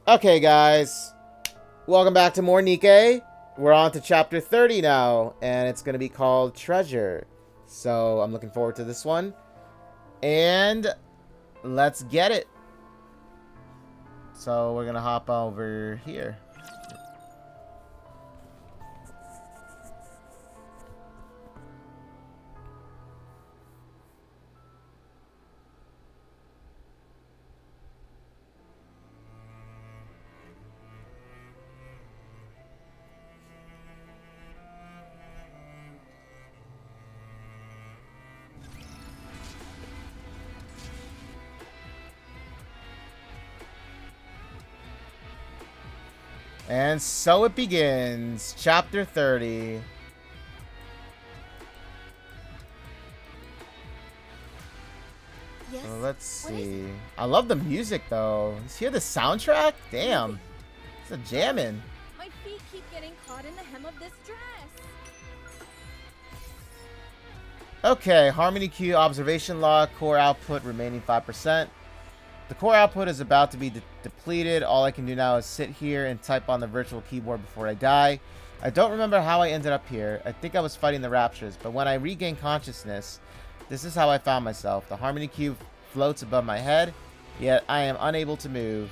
Okay, guys. Welcome back to more Nikke. We're on to chapter 30 now, and it's going to be called Treasure. So, I'm looking forward to this one. And let's get it. So, we're going to hop over here. And so it begins. Chapter 30. Yes. So let's see. I love the music though. You hear the soundtrack? Damn. It's a jammin'. My feet keep getting caught in the hem of this dress. Okay, Harmony Q observation log, core output remaining 5%. The core output is about to be depleted. All I can do now is sit here and type on the virtual keyboard before I die. I don't remember how I ended up here. I think I was fighting the raptures, but when I regained consciousness, this is how I found myself. The Harmony Cube floats above my head, yet I am unable to move.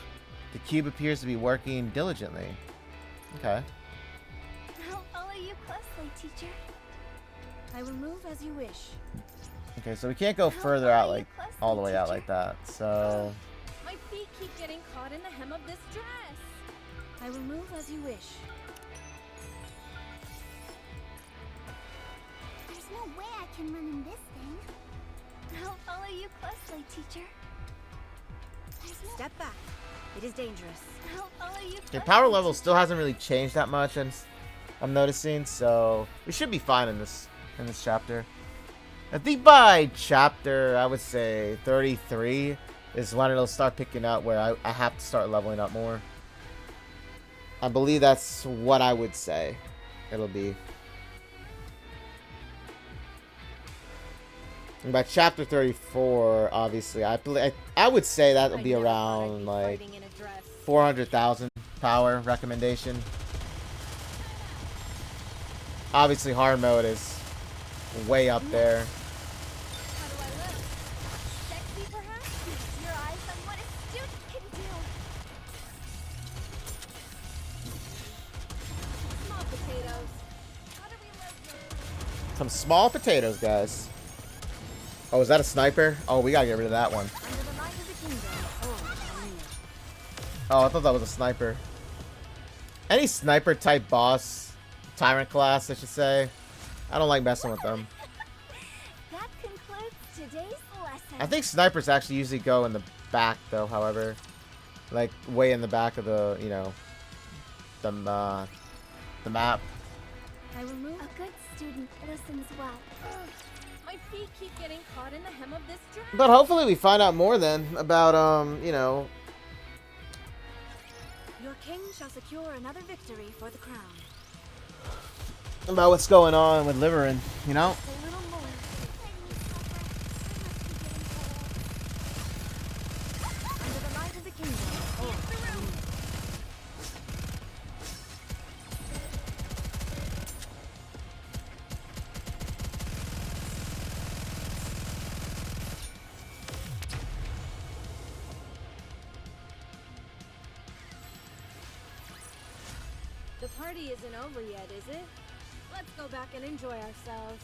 The cube appears to be working diligently. Okay. I'll follow you closely, teacher. I will move as you wish. Okay, so we can't go further out like all the way out like that. So My feet keep getting caught in the hem of this dress. I will move as you wish. There's no way I can run in this thing. I'll follow you closely, teacher. Step back. It is dangerous. I'll follow you the closely, power level teacher. still hasn't really changed that much, I'm noticing. So we should be fine in this chapter. I think by chapter, I would say 33 is when it'll start picking up where I have to start leveling up more. I believe that's what I would say it'll be. And by chapter 34, obviously, I would say that'll be around like 400,000 power recommendation. Obviously, hard mode is way up there. How do I look? Sexy, perhaps? Feast your eyes on what a student can do. Small potatoes. How do we live? Some small potatoes, guys. Oh, is that a sniper? Oh, we gotta get rid of that one. Under the light of the kingdom. Oh, near. Oh, I thought that was a sniper. Any sniper type boss, tyrant class, I should say. I don't like messing with them. That concludes today's lesson. I think snipers actually usually go in the back, though. However, like way in the back of the, you know, the map. I will move. A good student listens well. My feet keep getting caught in the hem of this dress. But hopefully we find out more then about you know, Your king shall secure another victory for the crown. about what's going on with Liveryn, you know. A little more. Under the light of the kingdom. Oh, near. The party isn't over yet, is it? Let's go back and enjoy ourselves.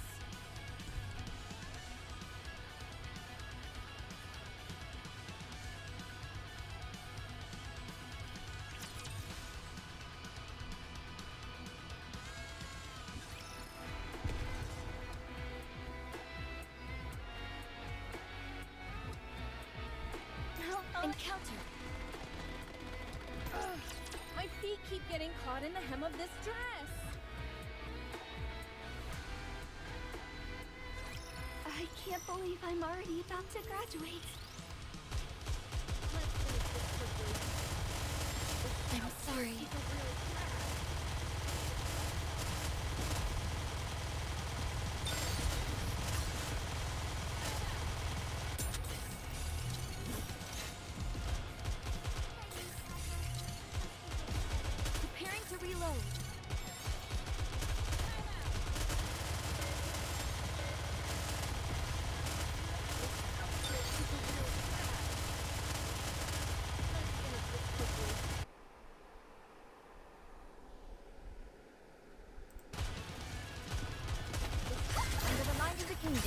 Encounter. My feet keep getting caught in the hem of this dress. I can't believe I'm already about to graduate. Let's finish this quickly. I'm sorry. reload. Under the mind of the kingdom.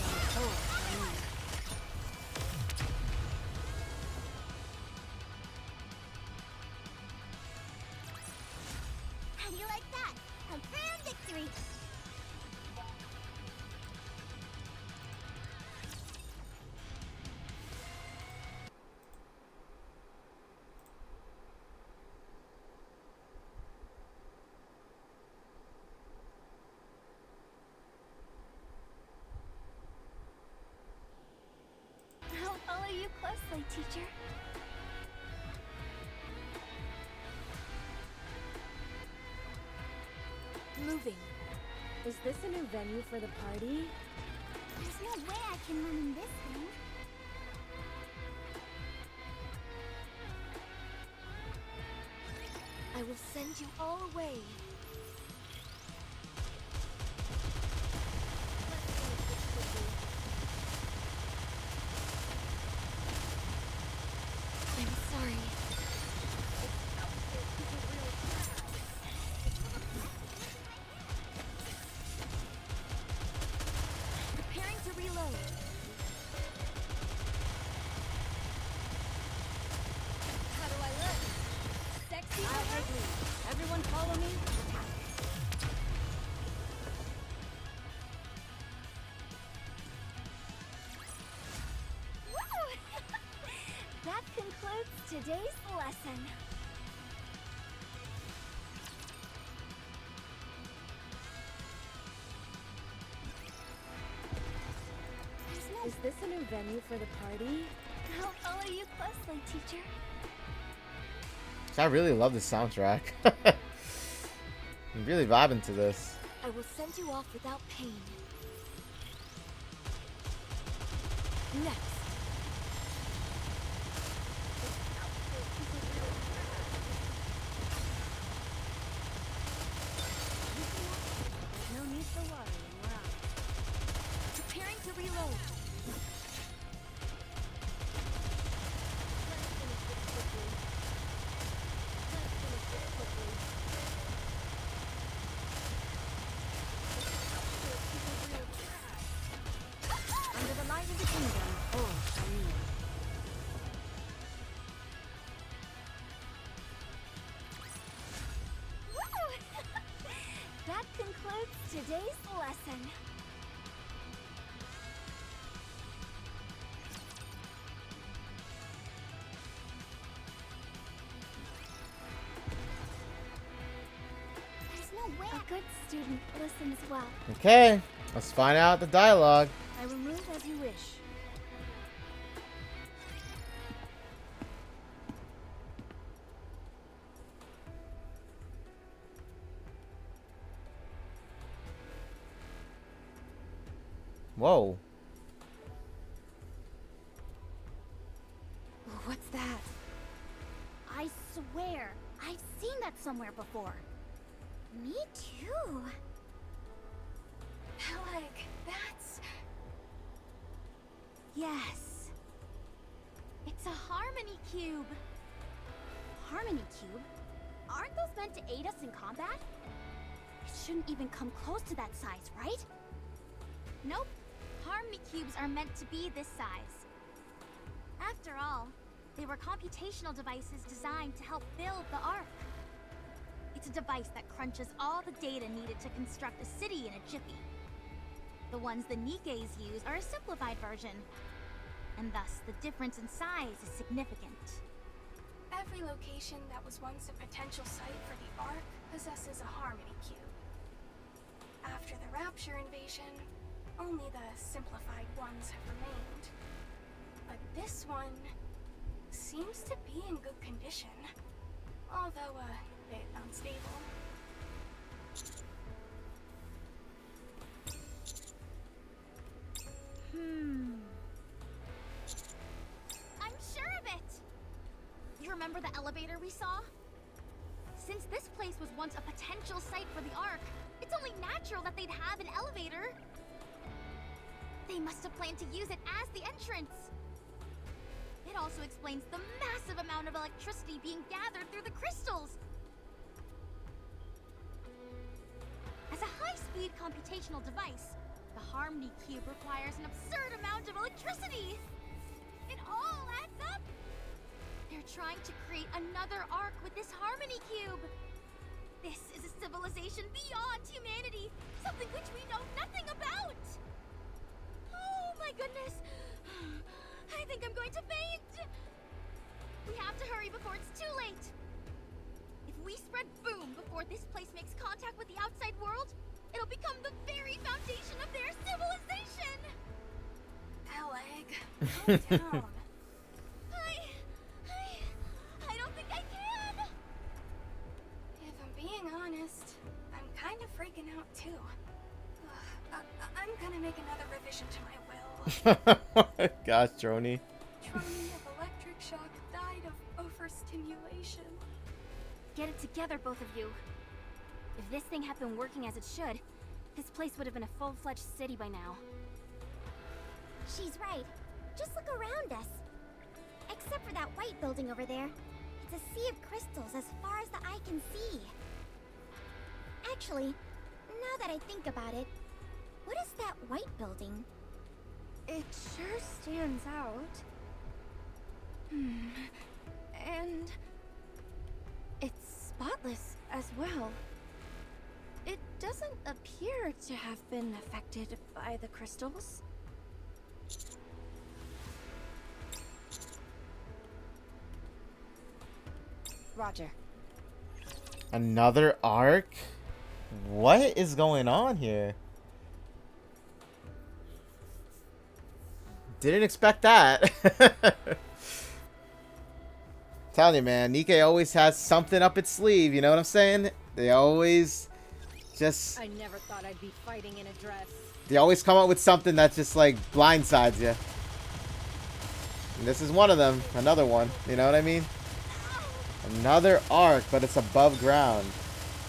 How do you like that? A grand victory! I'll follow you closely, teacher. Moving. Is this a new venue for the party? There's no way I can run in this thing. I will send you all away. I'm sorry. Preparing to reload. How do I look? Sexy? I'll take lead. Everyone follow me. Woo! That concludes today's lesson. There's no... Is this a new venue for the party? I'll follow you closely, teacher. So I really love the soundtrack. I'm really vibing to this. I will send you off without pain. Next. No need for worrying, we're out. Preparing to reload. Under the light of the kingdom. Oh, I mean. Woo! That concludes today's lesson. There's no way a good student listens well. Okay, let's find out the dialogue. I will move as you wish. Whoa. What's that? I swear, I've seen that somewhere before. Me too. Like, that's... Yes. It's a harmony cube. Harmony cube? Aren't those meant to aid us in combat? It shouldn't even come close to that size, right? Nope. Harmony cubes are meant to be this size. After all, they were computational devices designed to help build the Ark. It's a device that crunches all the data needed to construct a city in a jiffy. The ones the Nikkes use are a simplified version, and thus the difference in size is significant. Every location that was once a potential site for the Ark possesses a harmony cube. After the Rapture invasion, only the simplified ones have remained. But this one seems to be in good condition, although a bit unstable. I'm sure of it! You remember the elevator we saw? Since this place was once a potential site for the Ark, it's only natural that they'd have an elevator. They must have planned to use it as the entrance. It also explains the massive amount of electricity being gathered through the crystals. As a high-speed computational device, the Harmony Cube requires an absurd amount of electricity. It all adds up. They're trying to create another Ark with this Harmony Cube. This is a civilization beyond humanity, something which we know nothing about. Oh my goodness. I think I'm going to faint. We have to hurry before it's too late. If we spread boom before this place makes contact with the outside world, it'll become the very foundation of their civilization. Alec, calm down. I don't think I can. If I'm being honest, I'm kind of freaking out too. I'm gonna make another revision to my will. Gosh, Droney. Trony of electric shock died of overstimulation. Get it together, both of you. If this thing had been working as it should, this place would have been a full-fledged city by now. She's right. Just look around us. Except for that white building over there. It's a sea of crystals as far as the eye can see. Actually, now that I think about it, what is that white building? It sure stands out. And it's spotless as well. It doesn't appear to have been affected by the crystals. Roger. Another arc? What is going on here? Didn't expect that. Telling you, man, Nikke always has something up its sleeve, you know what I'm saying? They always just... I never thought I'd be fighting in a dress. They always come up with something that just, like, blindsides you. And this is one of them. Another one. You know what I mean? Another arc, but it's above ground.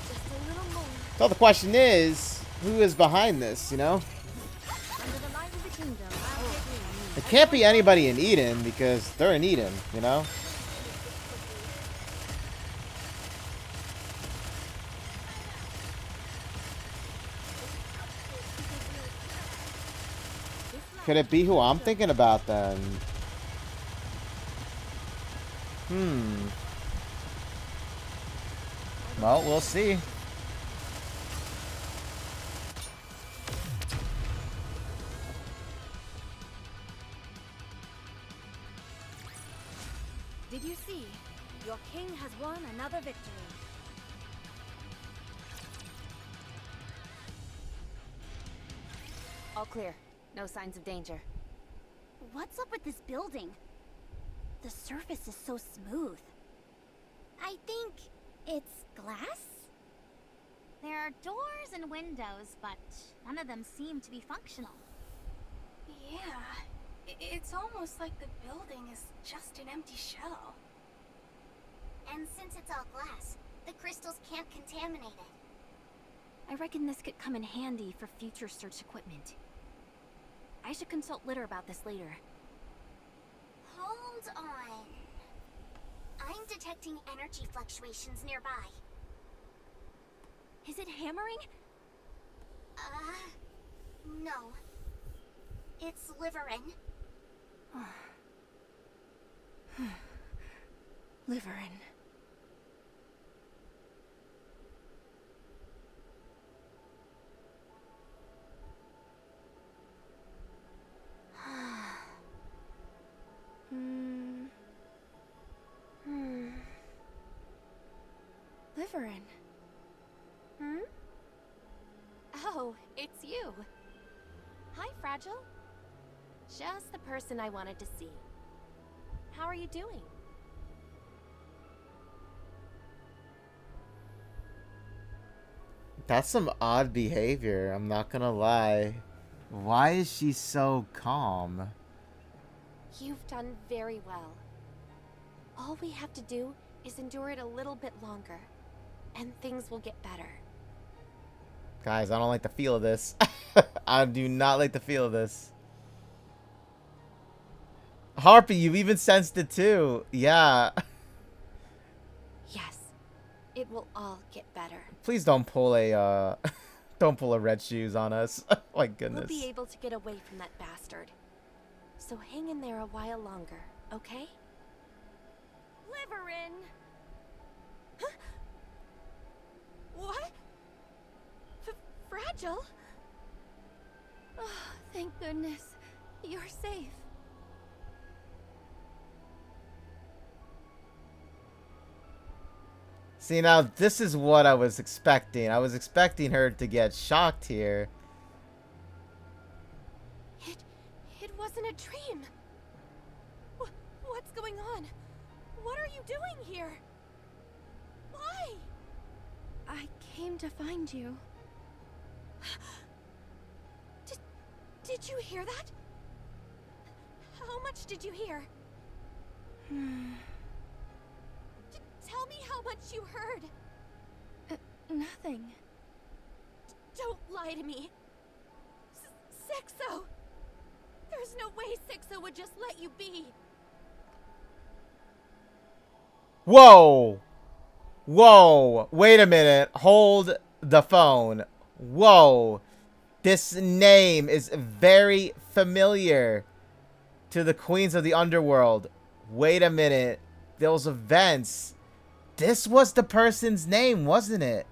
Just a little more. So the question is, who is behind this, you know? Under the light of the kingdom, I'll get you. It can't be anybody in Eden, because they're in Eden, you know? Could it be who I'm thinking about, then? Well, we'll see. Did you see? Your king has won another victory. All clear. No signs of danger. What's up with this building? The surface is so smooth. I think it's glass? There are doors and windows, but none of them seem to be functional. Yeah, it's almost like the building is just an empty shell. And since it's all glass, the crystals can't contaminate it. I reckon this could come in handy for future search equipment. I should consult Litter about this later. Hold on. I'm detecting energy fluctuations nearby. Is it hammering? No. It's Liveryn. Liveryn. Liveryn. Oh, it's you. Hi, Fragile. Just the person I wanted to see. How are you doing? That's some odd behavior, I'm not gonna lie. Why is she so calm? You've done very well. All we have to do is endure it a little bit longer. and things will get better. Guys, I don't like the feel of this. I do not like the feel of this. Harpy, you've even sensed it too. Yeah. Yes, it will all get better. Please don't pull a don't pull a red shoes on us. My goodness. We'll be able to get away from that bastard. So hang in there a while longer, okay? Liveryn! Huh? What? Fragile? Oh, thank goodness. You're safe. See, now this is what I was expecting. I was expecting her to get shocked here. It wasn't a dream. What's going on? What are you doing here? Why? I came to find you. Did you hear that? How much did you hear? Tell me how much you heard. Nothing. Don't lie to me. Sixo! There's no way Sixo would just let you be. Whoa! Whoa! Wait a minute. Hold the phone. Whoa! This name is very familiar to the queens of the underworld. Wait a minute. Those events. This was the person's name, wasn't it?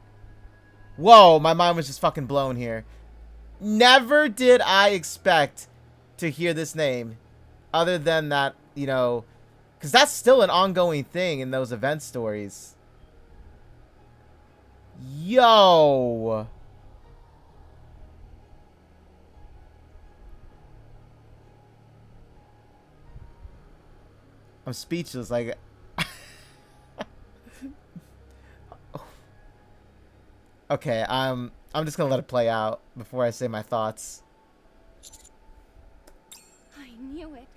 Whoa, my mind was just fucking blown here. Never did I expect to hear this name. Other than that, you know, because that's still an ongoing thing in those event stories. Yo. I'm speechless. Like, okay, I'm just gonna let it play out before I say my thoughts. I knew it.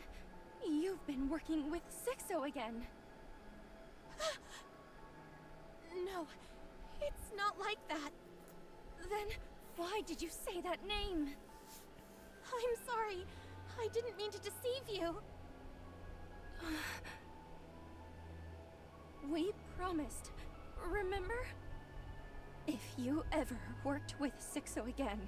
You've been working with Sixo again. No, it's not like that. Then why did you say that name? I'm sorry. I didn't mean to deceive you. We promised, remember? If you ever worked with Sixo again,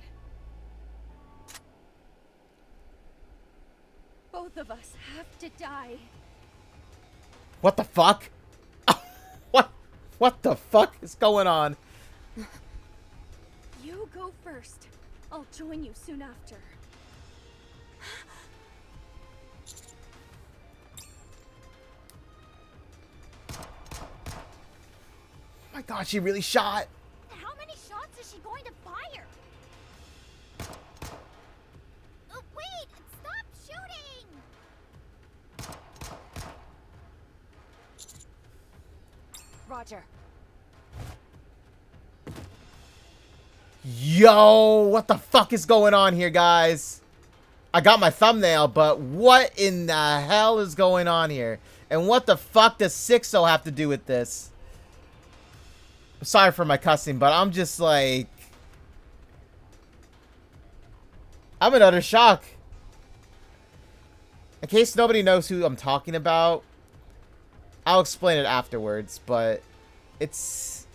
both of us have to die. What the fuck? What the fuck is going on? You go first. I'll join you soon after. Oh my god, she really shot. How many shots is she going to fire? Wait! Stop shooting! Roger. Yo, what the fuck is going on here, guys? I got my thumbnail, but what in the hell is going on here? And what the fuck does Sixo have to do with this? I'm sorry for my cussing, but I'm just like... I'm in utter shock. In case nobody knows who I'm talking about, I'll explain it afterwards, but it's...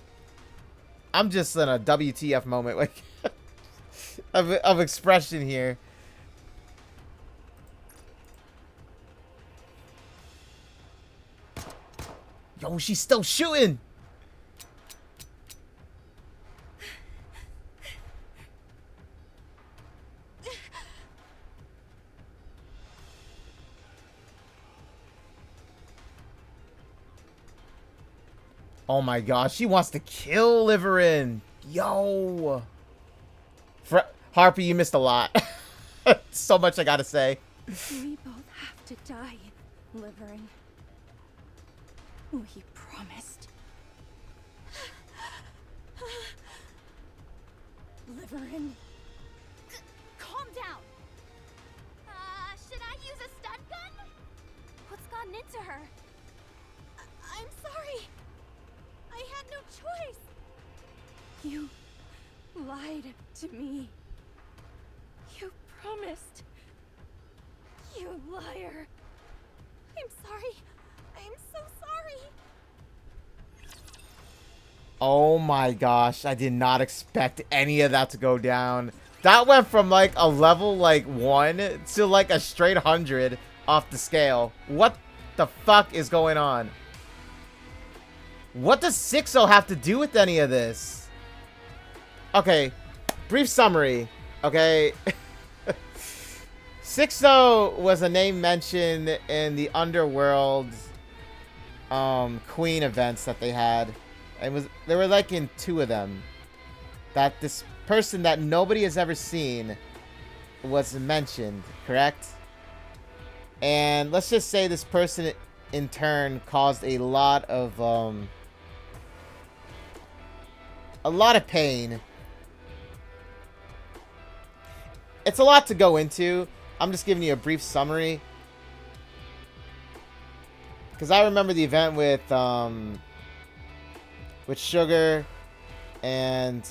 I'm just in a WTF moment, like, of expression here. Yo, she's still shooting! Oh my gosh, she wants to kill Liveryn. Yo. Harpy, you missed a lot. So much I gotta say. We both have to die, Liveryn. We promised. Liveryn. Calm down! Should I use a stun gun? What's gotten into her? I'm sorry. I had no choice. You lied to me. You promised. You liar. I'm sorry. I'm so sorry. Oh my gosh, I did not expect any of that to go down. That went from like a level like 1 to like a straight 100 off the scale. What the fuck is going on? What does 6-0 have to do with any of this? Okay, brief summary. Okay. 6-0 was a name mentioned in the Underworld Queen events that they had. They were like in 2 of them. That this person that nobody has ever seen was mentioned, correct? And let's just say this person in turn caused a lot of pain. It's a lot to go into. I'm just giving you a brief summary. Because I remember the event with Sugar and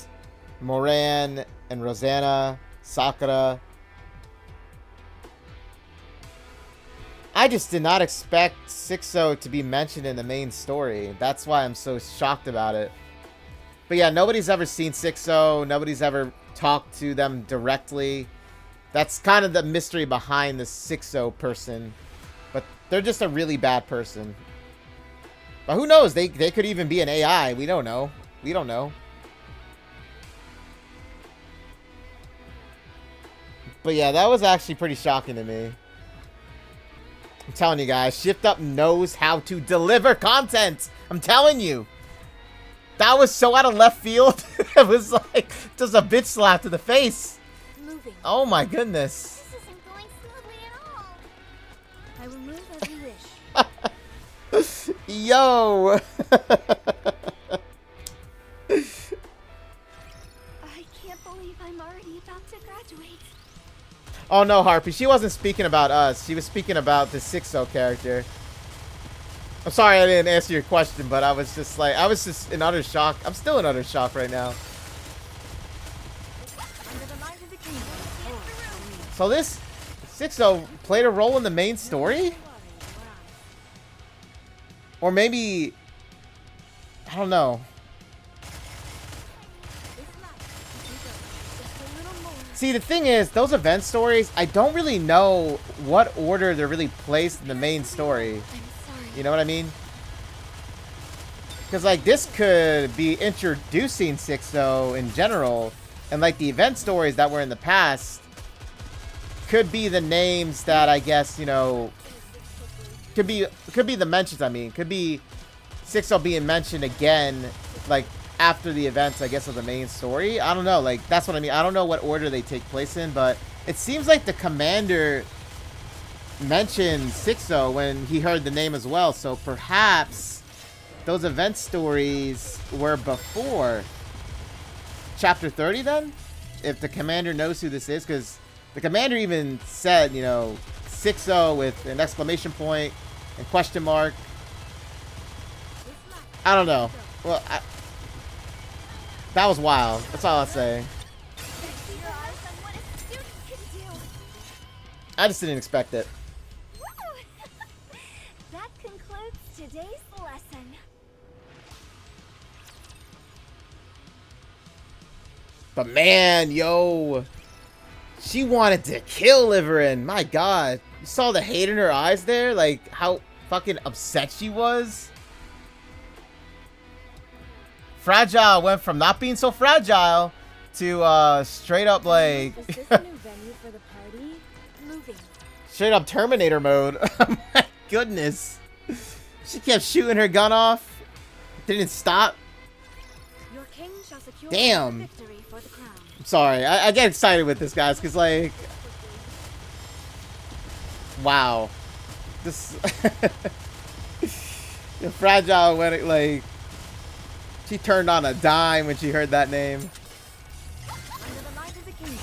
Moran and Rosanna, Sakura. I just did not expect 6-0 to be mentioned in the main story. That's why I'm so shocked about it. But yeah, nobody's ever seen 6-0. Nobody's ever talked to them directly. That's kind of the mystery behind the 6-0 person. But they're just a really bad person. But who knows? They could even be an AI. We don't know. We don't know. But yeah, that was actually pretty shocking to me. I'm telling you guys, Shift Up knows how to deliver content. I'm telling you. That was so out of left field. It was like just a bitch slap to the face. Moving. Oh my goodness. This isn't going smoothly at all. I will move as you wish. Yo. I can't believe I'm already about to graduate. Oh no, Harpy. She wasn't speaking about us. She was speaking about the 6-0 character. I'm sorry I didn't answer your question, but I was just in utter shock. I'm still in utter shock right now. So this 6-0 played a role in the main story? Or maybe, I don't know. See, the thing is, those event stories, I don't really know what order they're really placed in the main story. You know what I mean? Because, like, this could be introducing 6-0 in general. And, like, the event stories that were in the past could be the names that, I guess, you know, could be the mentions, I mean. Could be 6-0 being mentioned again, like, after the events, I guess, of the main story. I don't know. Like, that's what I mean. I don't know what order they take place in, but it seems like the commander mentioned 6-0 when he heard the name as well. So perhaps those event stories were before Chapter 30 then? If the commander knows who this is, because the commander even said, you know, 6-0 with an exclamation point and question mark. I don't know. Well, that was wild. That's all I'll say. I just didn't expect it. That concludes today's lesson. But man, yo, she wanted to kill Liveryn. My God, you saw the hate in her eyes there, like how fucking upset she was. Fragile went from not being so fragile to straight up like Is this a new venue for the party? Moving. straight up Terminator mode. Oh my goodness. She kept shooting her gun off. Didn't stop. Your king shall secure Damn. victory for the crown. I'm sorry. I get excited with this, guys, because, like, wow. This the Fragile went, like, she turned on a dime when she heard that name. Under the light of the kingdom.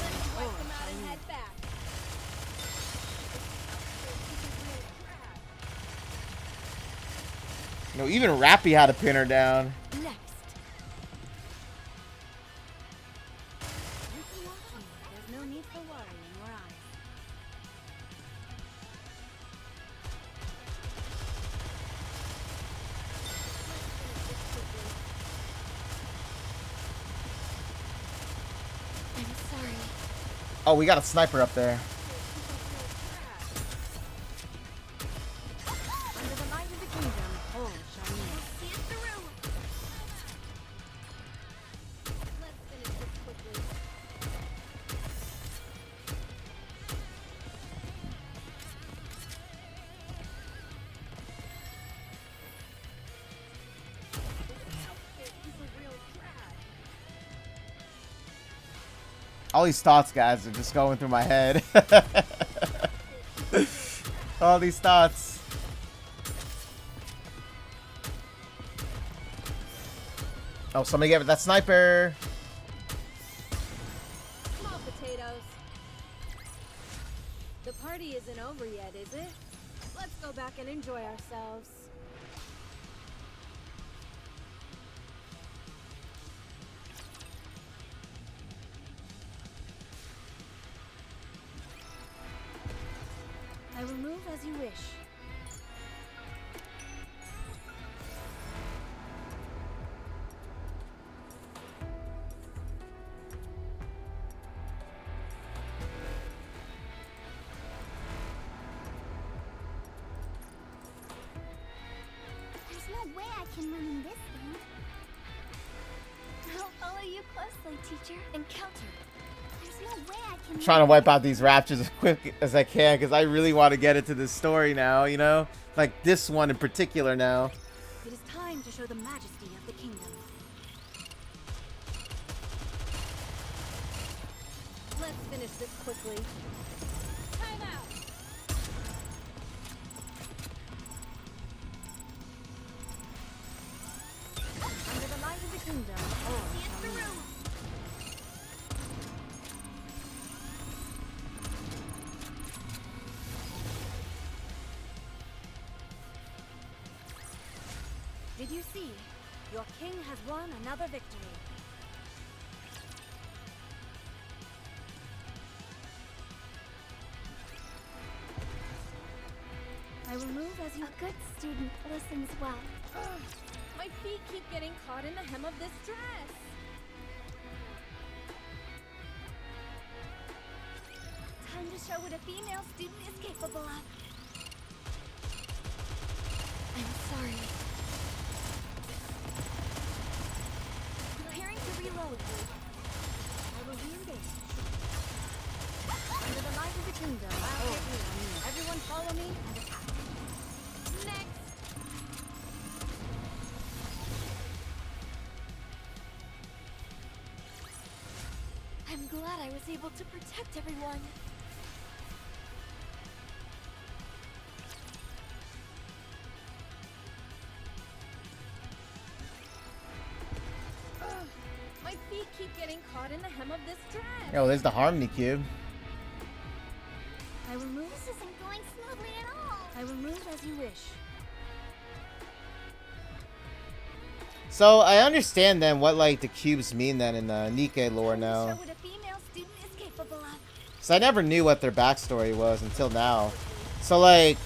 You know, even Rappy had to pin her down. Next. Oh, we got a sniper up there. Under the light of the kingdom, all shall kneel. See it through. Let's finish this quickly. All these thoughts, guys, are just going through my head. All these thoughts. Oh, somebody gave it that sniper. Small potatoes. The party isn't over yet, is it? Let's go back and enjoy ourselves. I will move as you wish. There's no way I can run in this thing. I'll follow you closely, teacher. Encounter. There's no way I can. Trying to wipe out these raptures as quick as I can because I really want to get into this story now, you know? Like this one in particular now. It is time to show the majesty of the kingdom. Let's finish this quickly. Time out! Under the light of the kingdom, all See it shall through. kneel. Did you see? Your king has won another victory. I will move as you... A good student listens well. My feet keep getting caught in the hem of this dress. Time to show what a female student is capable of. I'm sorry. Preparing to reload. I will re-engage. Under the light of the kingdom, everyone follow me and attack. Next! I'm glad I was able to protect everyone. My feet keep getting caught in the hem of this dress. Oh, there's the Harmony Cube. I will move. This isn't going smoothly at all. I will move as you wish. So I understand then what like the cubes mean then in the Nikke lore Show now. what a female student is capable of. So I never knew what their backstory was until now. So like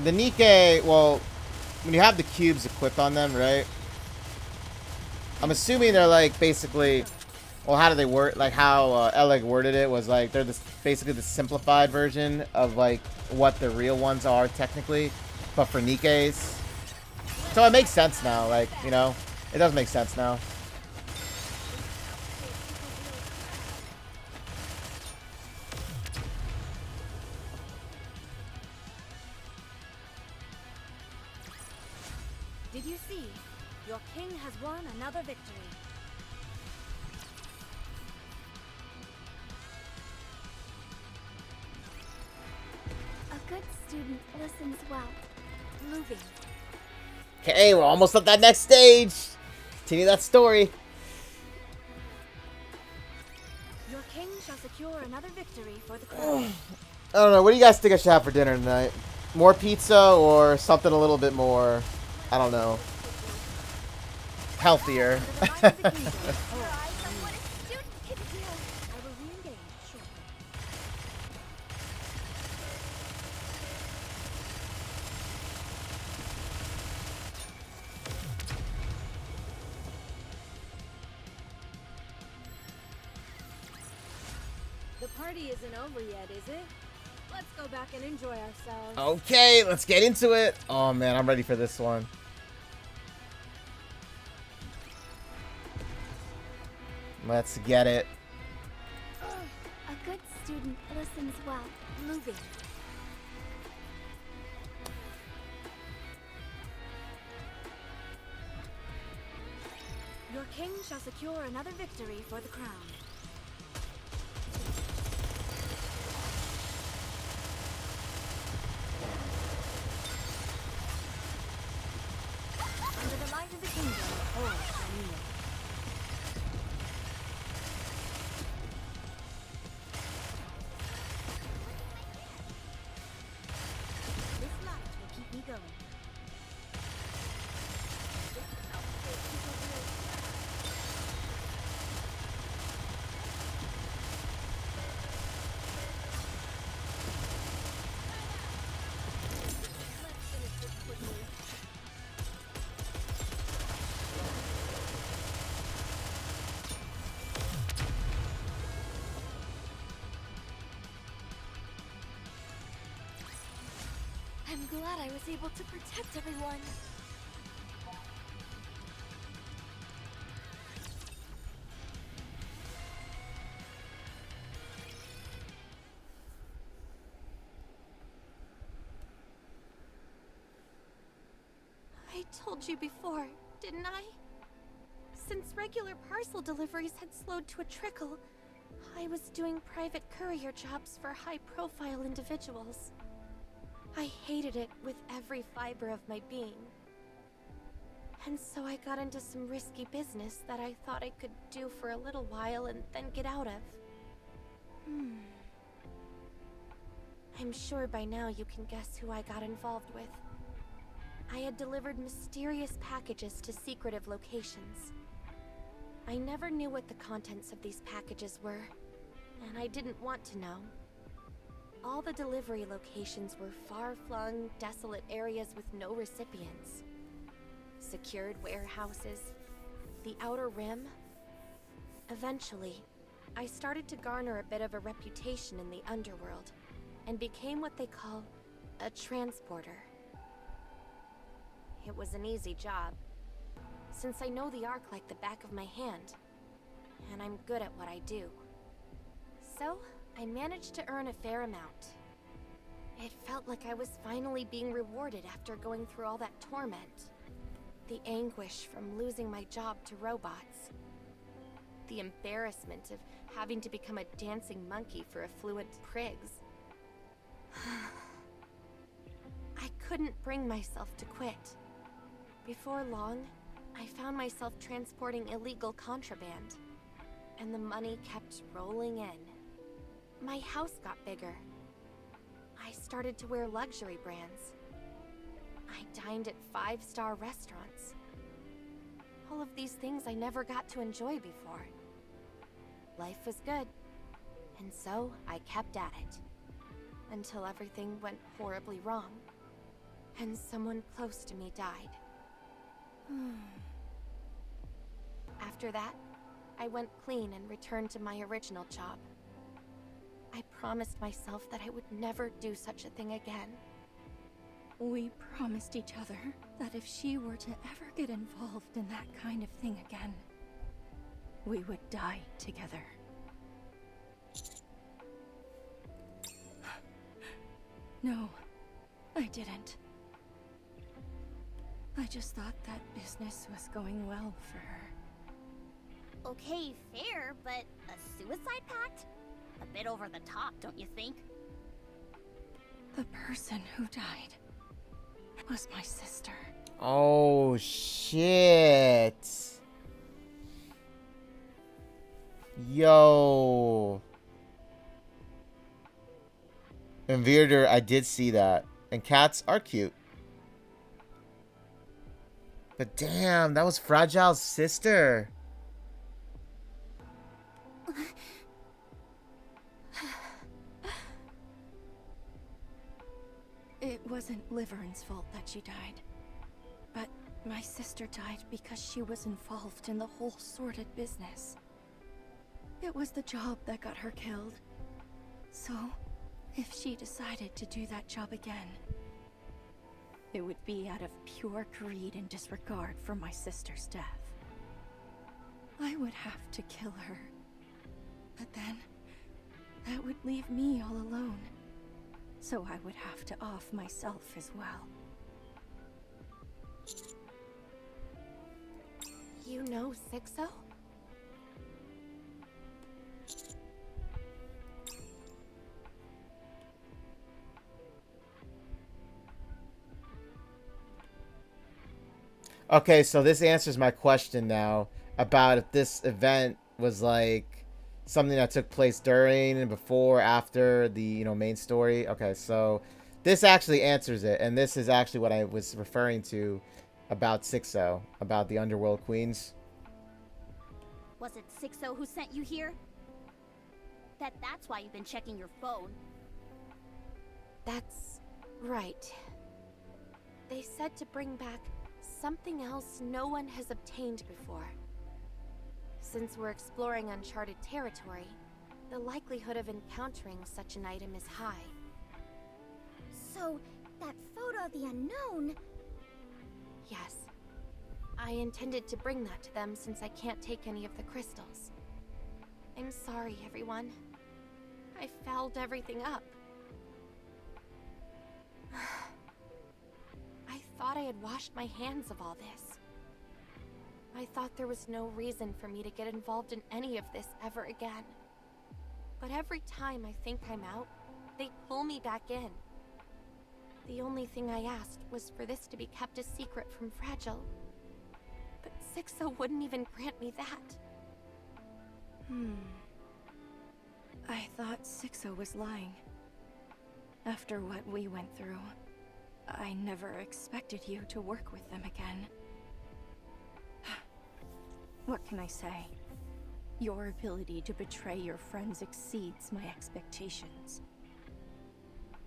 the Nikke, well, when you have the cubes equipped on them, right? I'm assuming they're like basically, well, how do they work? Like how Eleg worded it was like they're basically the simplified version of like what the real ones are technically, but for Nikkes. So it makes sense now, like, you know, it does make sense now. Did you see? Your king has won another victory. A good student listens well. Moving. Okay, we're almost at that next stage. Continue that story. Your king shall secure another victory for the crown. I don't know. What do you guys think I should have for dinner tonight? More pizza or something a little bit more, I don't know, healthier? Under the light of the kingdom, all Your eyes shall on what kneel. a student can do. I will re-engage shortly. party isn't over yet, is it? Let's go back and enjoy ourselves. Okay, let's get into it. Oh man, I'm ready for this one. Let's get it. A good student listens well. Moving. Your king shall secure another victory for the crown. Under the light of the kingdom, all shall kneel. This light will keep me going. I'm glad I was able to protect everyone. I told you before, didn't I? Since regular parcel deliveries had slowed to a trickle, I was doing private courier jobs for high-profile individuals. I hated it with every fiber of my being. And so I got into some risky business that I thought I could do for a little while and then get out of. I'm sure by now you can guess who I got involved with. I had delivered mysterious packages to secretive locations. I never knew what the contents of these packages were, and I didn't want to know. All the delivery locations were far-flung, desolate areas with no recipients. Secured warehouses, the Outer Rim. Eventually, I started to garner a bit of a reputation in the underworld, and became what they call a transporter. It was an easy job, since I know the Ark like the back of my hand, and I'm good at what I do. So, I managed to earn a fair amount. It felt like I was finally being rewarded after going through all that torment. The anguish from losing my job to robots. The embarrassment of having to become a dancing monkey for affluent prigs. I couldn't bring myself to quit. Before long, I found myself transporting illegal contraband, and the money kept rolling in. My house got bigger. I started to wear luxury brands. I dined at 5-star restaurants. All of these things I never got to enjoy before. Life was good, and so I kept at it. Until everything went horribly wrong, and someone close to me died. After that, I went clean and returned to my original job. I promised myself that I would never do such a thing again. We promised each other that if she were to ever get involved in that kind of thing again, we would die together. No, I didn't. I just thought that business was going well for her. Okay, fair, but a suicide pact? A bit over the top, don't you think? The person who died was my sister. Oh, shit. Yo. In Veerder, I did see that. And cats are cute. But damn, that was Fragile's sister. It wasn't Liveryn's fault that she died. But my sister died because she was involved in the whole sordid business. It was the job that got her killed. So, if she decided to do that job again, it would be out of pure greed and disregard for my sister's death. I would have to kill her. But then, that would leave me all alone. So I would have to off myself as well. You know Sixo? Okay, so this answers my question now about if this event was like something that took place during and before, after the, main story. Okay, so this actually answers it, and this is actually what I was referring to about Sixo, about the Underworld Queens. Was it Sixo who sent you here? That's why you've been checking your phone. That's right. They said to bring back something else no one has obtained before. Since we're exploring uncharted territory, the likelihood of encountering such an item is high. So, that photo of the unknown... Yes. I intended to bring that to them since I can't take any of the crystals. I'm sorry, everyone. I fouled everything up. I thought I had washed my hands of all this. I thought there was no reason for me to get involved in any of this ever again. But every time I think I'm out, they pull me back in. The only thing I asked was for this to be kept a secret from Fragile. But Sixo wouldn't even grant me that. I thought Sixo was lying. After what we went through, I never expected you to work with them again. What can I say? Your ability to betray your friends exceeds my expectations.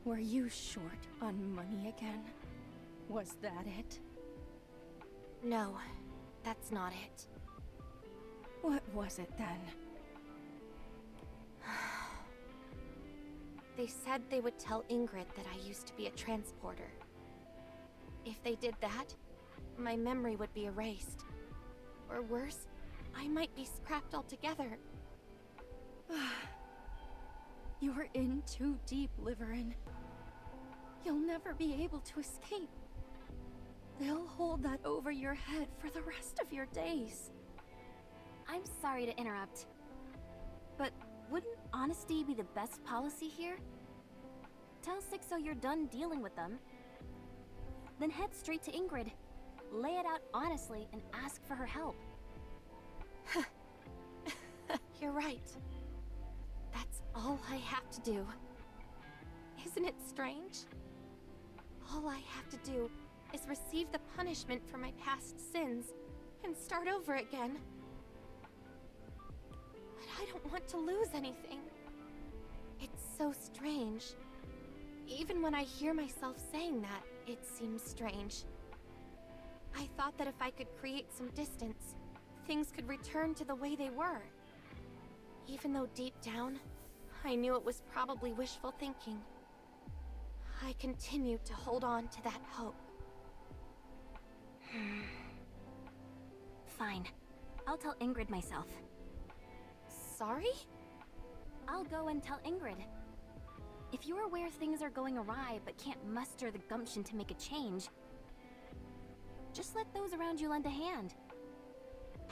Were you short on money again? Was that it? No, that's not it. What was it then? They said they would tell Ingrid that I used to be a transporter. If they did that, my memory would be erased. Or worse, I might be scrapped altogether. You're in too deep, Liveryn. You'll never be able to escape. They'll hold that over your head for the rest of your days. I'm sorry to interrupt, but wouldn't honesty be the best policy here? Tell Sixo you're done dealing with them. Then head straight to Ingrid. Lay it out honestly and ask for her help. You're right. That's all I have to do. Isn't it strange? All I have to do is receive the punishment for my past sins and start over again. But I don't want to lose anything. It's so strange. Even when I hear myself saying that, it seems strange. I thought that if I could create some distance, things could return to the way they were. Even though deep down, I knew it was probably wishful thinking. I continued to hold on to that hope. Fine. I'll tell Ingrid myself. Sorry? I'll go and tell Ingrid. If you're aware things are going awry but can't muster the gumption to make a change, just let those around you lend a hand.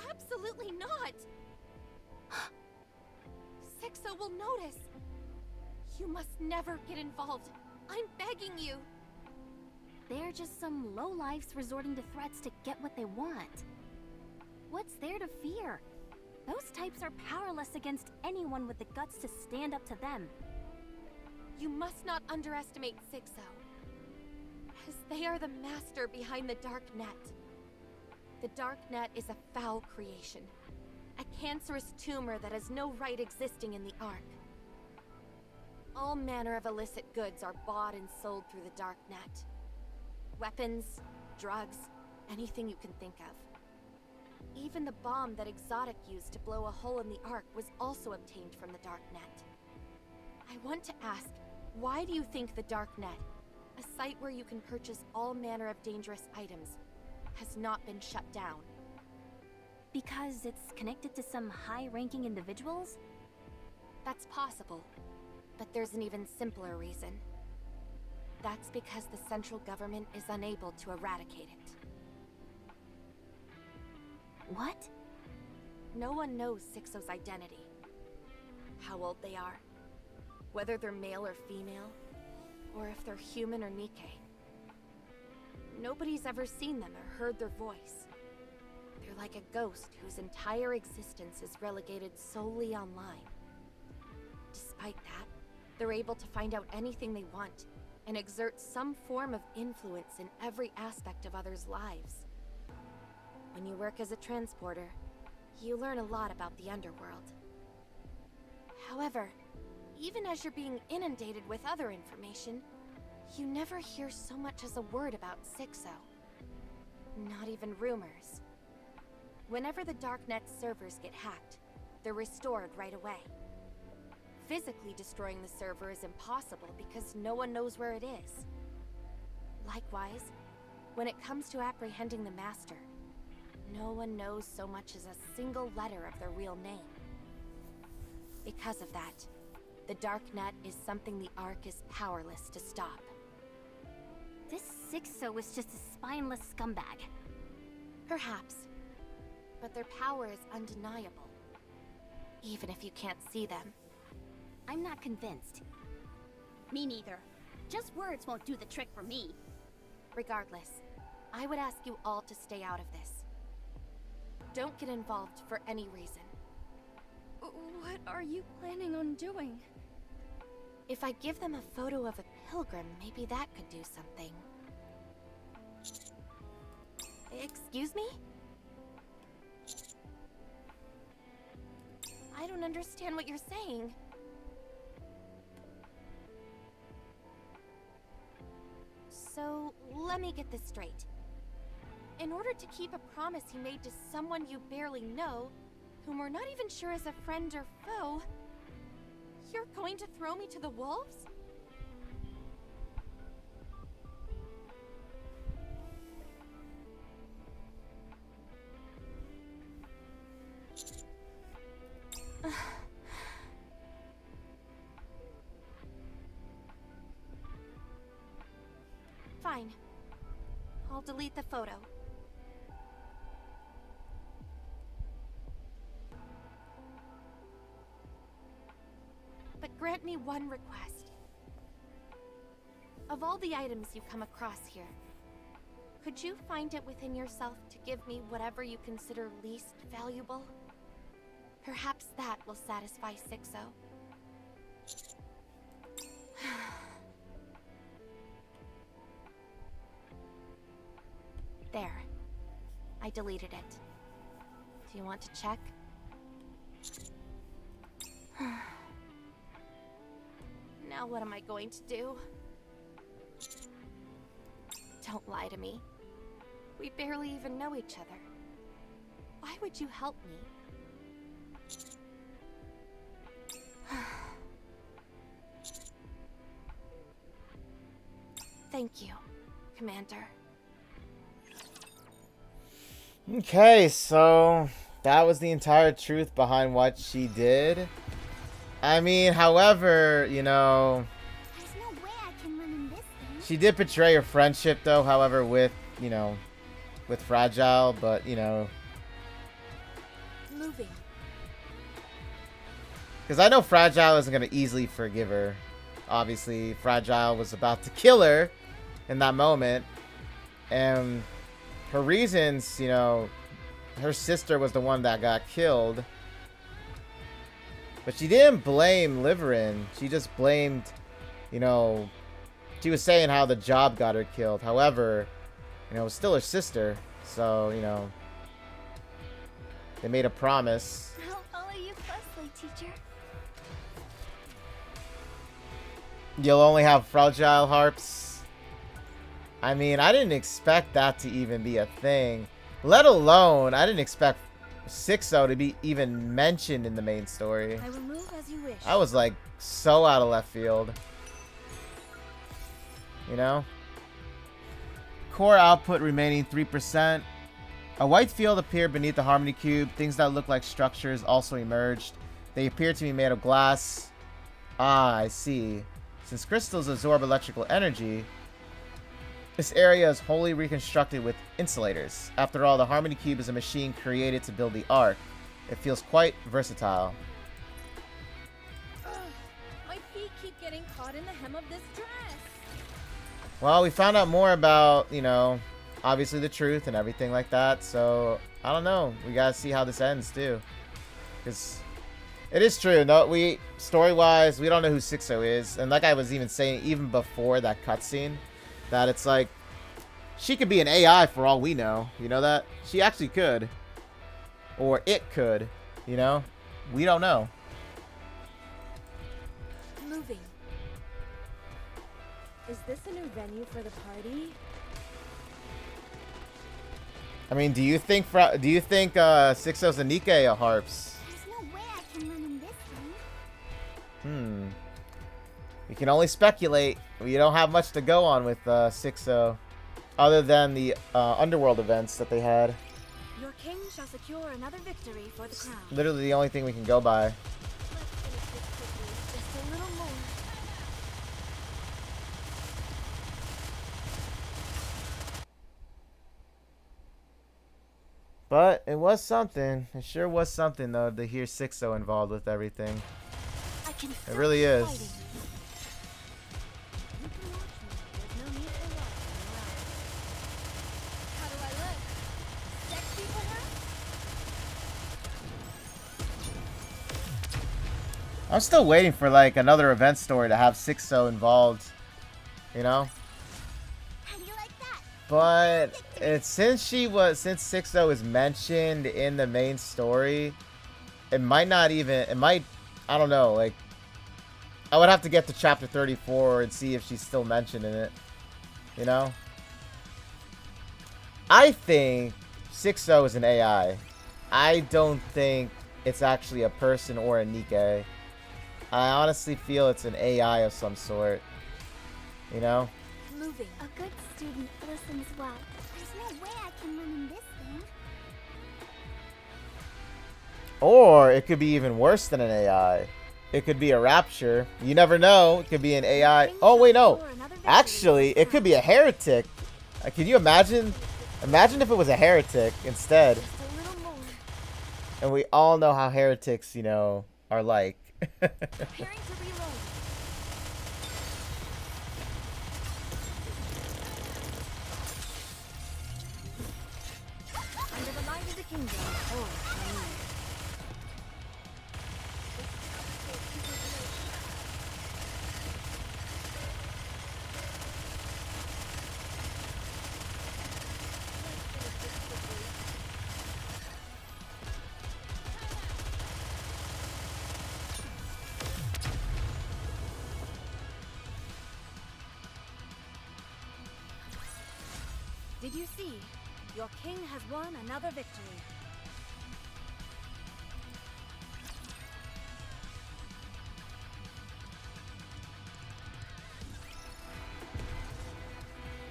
Absolutely not! Sixo will notice. You must never get involved. I'm begging you. They're just some lowlifes resorting to threats to get what they want. What's there to fear? Those types are powerless against anyone with the guts to stand up to them. You must not underestimate Sixo, as they are the master behind the Dark Net. The Dark Net is a foul creation, a cancerous tumor that has no right existing in the Ark. All manner of illicit goods are bought and sold through the Dark Net. Weapons, drugs, anything you can think of. Even the bomb that Exotic used to blow a hole in the Ark was also obtained from the Dark Net. I want to ask, why do you think the Darknet, a site where you can purchase all manner of dangerous items, has not been shut down? Because it's connected to some high-ranking individuals? That's possible, but there's an even simpler reason. That's because the central government is unable to eradicate it. What? No one knows Sixo's identity. How old they are, whether they're male or female, or if they're human or Nikke. Nobody's ever seen them or heard their voice. They're like a ghost whose entire existence is relegated solely online. Despite that, they're able to find out anything they want and exert some form of influence in every aspect of others' lives. When you work as a transporter, you learn a lot about the underworld. However, even as you're being inundated with other information, you never hear so much as a word about Sixo. Not even rumors. Whenever the Darknet servers get hacked, they're restored right away. Physically destroying the server is impossible because no one knows where it is. Likewise, when it comes to apprehending the Master, no one knows so much as a single letter of their real name. Because of that, the Darknet is something the Ark is powerless to stop. This Sixo is just a spineless scumbag. Perhaps, but their power is undeniable, even if you can't see them. I'm not convinced. Me neither. Just words won't do the trick for me. Regardless, I would ask you all to stay out of this. Don't get involved for any reason. What are you planning on doing? If I give them a photo of a pilgrim, maybe that could do something. Excuse me? I don't understand what you're saying. So, let me get this straight. In order to keep a promise you made to someone you barely know, whom we're not even sure is a friend or foe, you're going to throw me to the wolves? Fine. I'll delete the photo. But grant me one request. Of all the items you come across here, could you find it within yourself to give me whatever you consider least valuable? Perhaps that will satisfy Sixo. There. I deleted it. Do you want to check? Now what am I going to do? Don't lie to me. We barely even know each other. Why would you help me? Thank you, Commander. Okay, so that was the entire truth behind what she did. I mean, however, you know, There's no way I can win in this thing. she did betray her friendship, though, however, with, you know, with Fragile, but, you know, Moving. because I know Fragile isn't going to easily forgive her. Obviously, Fragile was about to kill her in that moment, and her reasons, you know, her sister was the one that got killed. But she didn't blame Liveryn. She just blamed, you know, she was saying how the job got her killed. However, you know, it was still her sister. So, you know, they made a promise. I'll follow you closely, teacher. You'll only have fragile harps. I mean, I didn't expect that to even be a thing. Let alone, I didn't expect 6-0 to be even mentioned in the main story. I will move as you wish. I was like so out of left field. You know? Core output remaining 3%. A white field appeared beneath the Harmony Cube. Things that look like structures also emerged. They appear to be made of glass. Ah, I see. Since crystals absorb electrical energy, this area is wholly reconstructed with insulators. After all, the Harmony Cube is a machine created to build the Ark. It feels quite versatile. My feet keep getting caught in the hem of this dress. Well, we found out more about, you know, obviously the truth and everything like that. So, I don't know. We gotta see how this ends, too. Because it is true. No, story-wise, we don't know who 6-0 is. And like I was even saying, even before that cutscene, that it's like, she could be an AI for all we know. You know that? She actually could. Or it could. You know? We don't know. Moving. Is this a new venue for the party? I mean, do you think 6-0's a Nikke harps? There's no way I can run in this thing. We can only speculate. We don't have much to go on with 6-0. Other than the underworld events that they had. Your king shall secure another victory for the crown. Literally the only thing we can go by. Let's finish this quickly. Just a little more. But it was something. It sure was something, though, to hear 6-0 involved with everything. I can It really is. fighting. You can watch me. There's no need for watching around. How do I look? Sexy perhaps? I'm still waiting for, like, another event story to have 6-0 involved. You know? How do you like that? But since 6-0 is mentioned in the main story, it might, I don't know, like, I would have to get to chapter 34 and see if she's still mentioned in it, you know? I think 6-0 is an AI. I don't think it's actually a person or a Nikke. I honestly feel it's an AI of some sort, you know? Moving. A good student listens well. There's no way I can run in this thing. Or it could be even worse than an AI. It could be a rapture. You never know. It could be an AI. Oh, wait, no. Actually, it could be a heretic. Can you imagine? Imagine if it was a heretic instead. Just a little more. And we all know how heretics, you know, are like. Preparing to reload. Under the light of the kingdom, all shall kneel. Did you see? Your king has won another victory.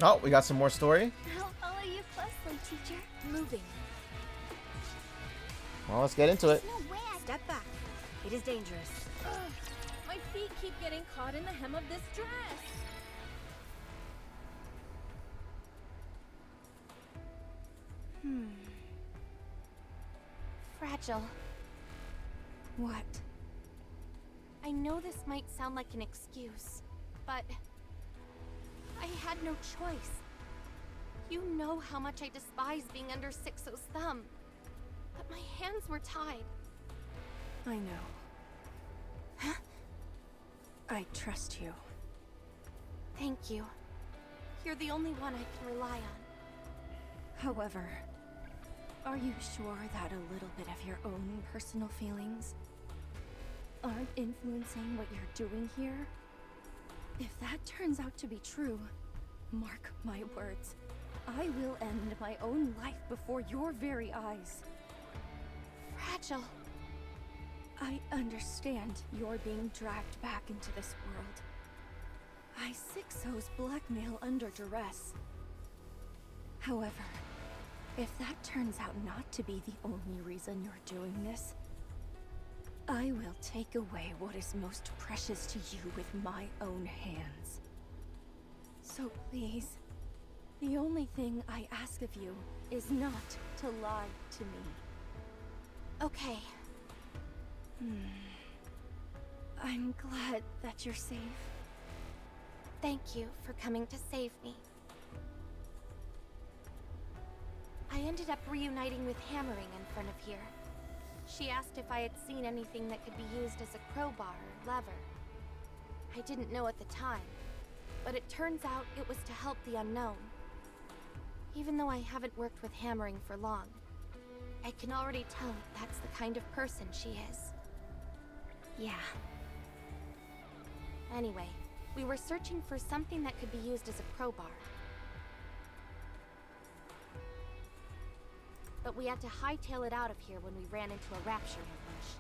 Oh, we got some more story. I'll follow you closely, teacher. Moving. Well, let's get into it. There's no way I Step back. It is dangerous. My feet keep getting caught in the hem of this dress. Fragile. What? I know this might sound like an excuse, but I had no choice. You know how much I despise being under 6-0's thumb. But my hands were tied. I know. I trust you. Thank you. You're the only one I can rely on. However, are you sure that a little bit of your own personal feelings aren't influencing what you're doing here? If that turns out to be true, mark my words, I will end my own life before your very eyes. fragile. I understand you're being dragged back into this world. I-6's blackmail under duress. However, if that turns out not to be the only reason you're doing this, I will take away what is most precious to you with my own hands. So please, the only thing I ask of you is not to lie to me. Okay. I'm glad that you're safe. Thank you for coming to save me. I ended up reuniting with Hammering in front of here. She asked if I had seen anything that could be used as a crowbar or lever. I didn't know at the time, but it turns out it was to help the unknown. Even though I haven't worked with Hammering for long, I can already tell that's the kind of person she is. Yeah. Anyway, we were searching for something that could be used as a crowbar. But we had to hightail it out of here when we ran into a rapture ambush.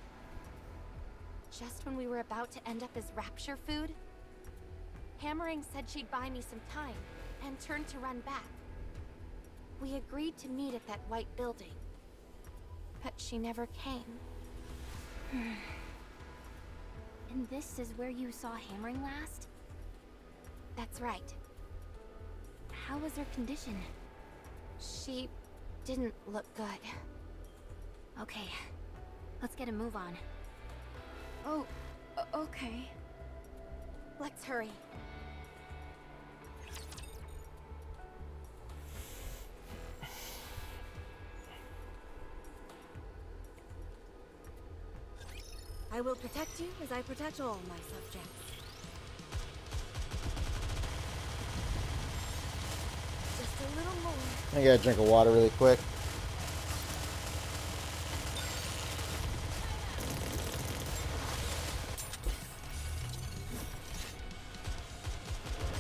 Just when we were about to end up as rapture food, Hammering said she'd buy me some time, and turned to run back. We agreed to meet at that white building, but she never came. And this is where you saw Hammering last? That's right. How was her condition? She didn't look good. Okay, let's get a move on. Oh, okay. Let's hurry. I will protect you as I protect all my subjects. Just a little more. I gotta drink of water really quick.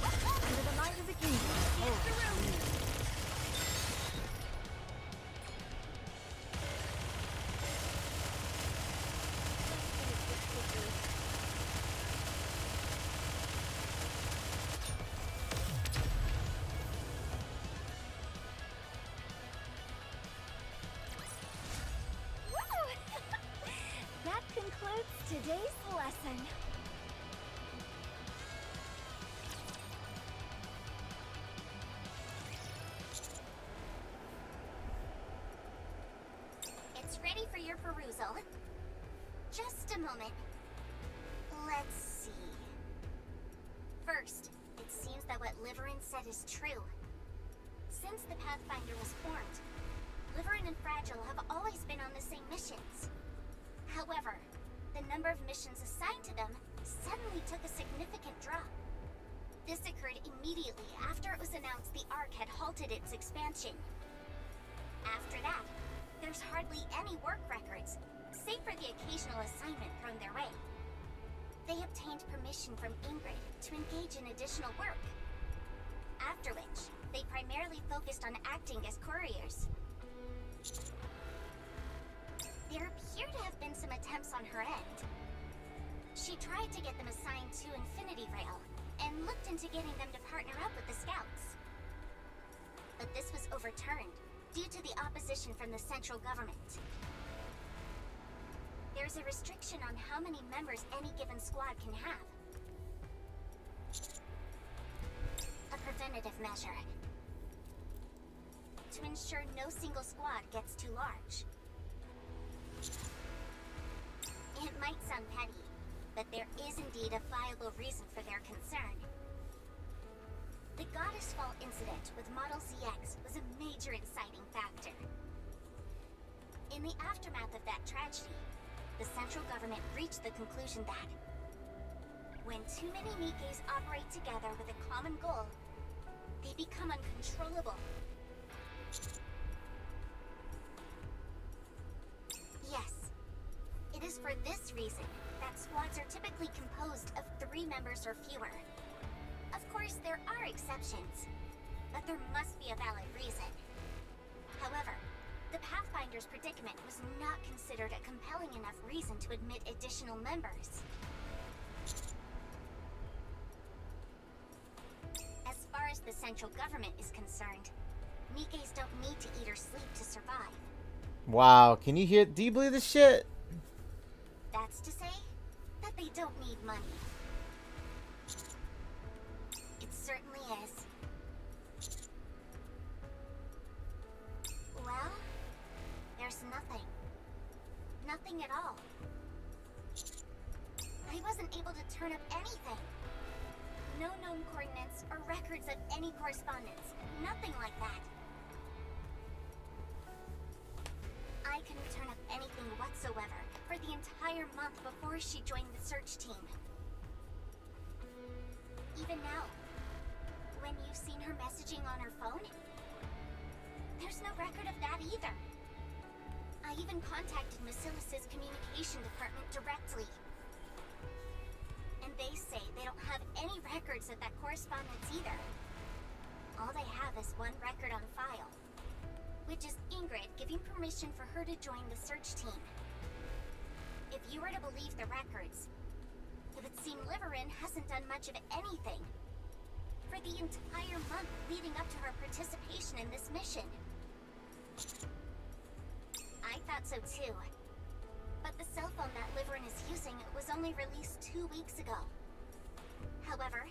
Under the light of the kingdom. That concludes today's lesson. It's ready for your perusal. Just a moment. Let's see. First, it seems that what Liveryn said is true. Since the Pathfinder was formed, Liveryn and Fragile have always been on the same missions. However, the number of missions assigned to them suddenly took a significant drop. This occurred immediately after it was announced the Ark had halted its expansion. After that, there's hardly any work records, save for the occasional assignment thrown their way. They obtained permission from Ingrid to engage in additional work. After which, they primarily focused on acting as couriers. There appear to have been some attempts on her end. She tried to get them assigned to Infinity Rail, and looked into getting them to partner up with the Scouts. But this was overturned, due to the opposition from the central government. There's a restriction on how many members any given squad can have. A preventative measure. To ensure no single squad gets too large. It might sound petty, but there is indeed a viable reason for their concern. The Goddess Fall incident with Model ZX was a major inciting factor. In the aftermath of that tragedy, the central government reached the conclusion that when too many Nikkes operate together with a common goal, they become uncontrollable. Yes, it is for this reason that squads are typically composed of 3 members or fewer. Of course, there are exceptions, but there must be a valid reason. However, The Pathfinder's predicament was not considered a compelling enough reason to admit additional members. As far as the central government is concerned, Nikkes don't need to eat or sleep to survive. Wow, can you hear? Do you believe this shit? That's to say that they don't need money. It certainly is. Well, there's nothing. Nothing at all. I wasn't able to turn up anything. No known coordinates or records of any correspondence. Nothing like that. I couldn't turn up anything whatsoever for the entire month before she joined the search team. Even now, when you've seen her messaging on her phone, there's no record of that either. I even contacted Macilis's communication department directly. And they say they don't have any records of that correspondence either. All they have is one record on file, which is Ingrid giving permission for her to join the search team. If you were to believe the records, it would seem Liveryn hasn't done much of anything for the entire month leading up to her participation in this mission. I thought so too. But the cell phone that Liveryn is using was only released 2 weeks ago. However,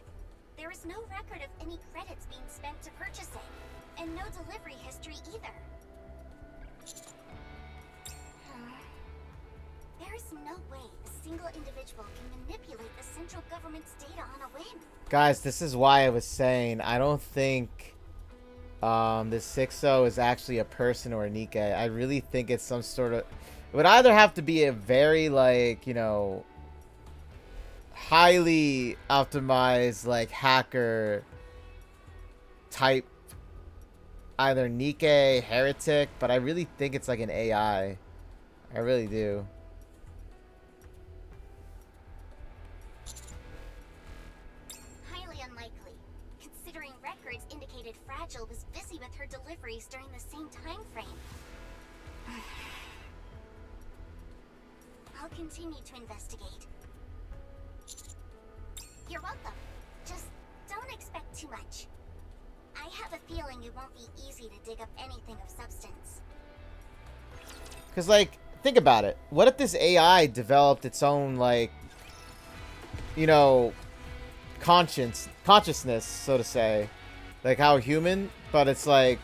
there is no record of any credits being spent to purchase it, and no delivery history either. There is no way a single individual can manipulate the central government's data on a whim. Guys, this is why I was saying I don't think this 6-0 is actually a person or a Nikke. I really think it's some sort of... It would either have to be a very, like, you know, highly optimized, like, hacker type, either Nikke, heretic, but I really think it's like an AI. I really do. Highly unlikely, considering records indicated Fragile was busy with her deliveries during the same time frame. I'll continue to investigate. You're welcome. Just don't expect too much. I have a feeling it won't be easy to dig up anything of substance. Because, like, think about it. What if this AI developed its own, like, you know, consciousness, so to say. Like how human, but it's like,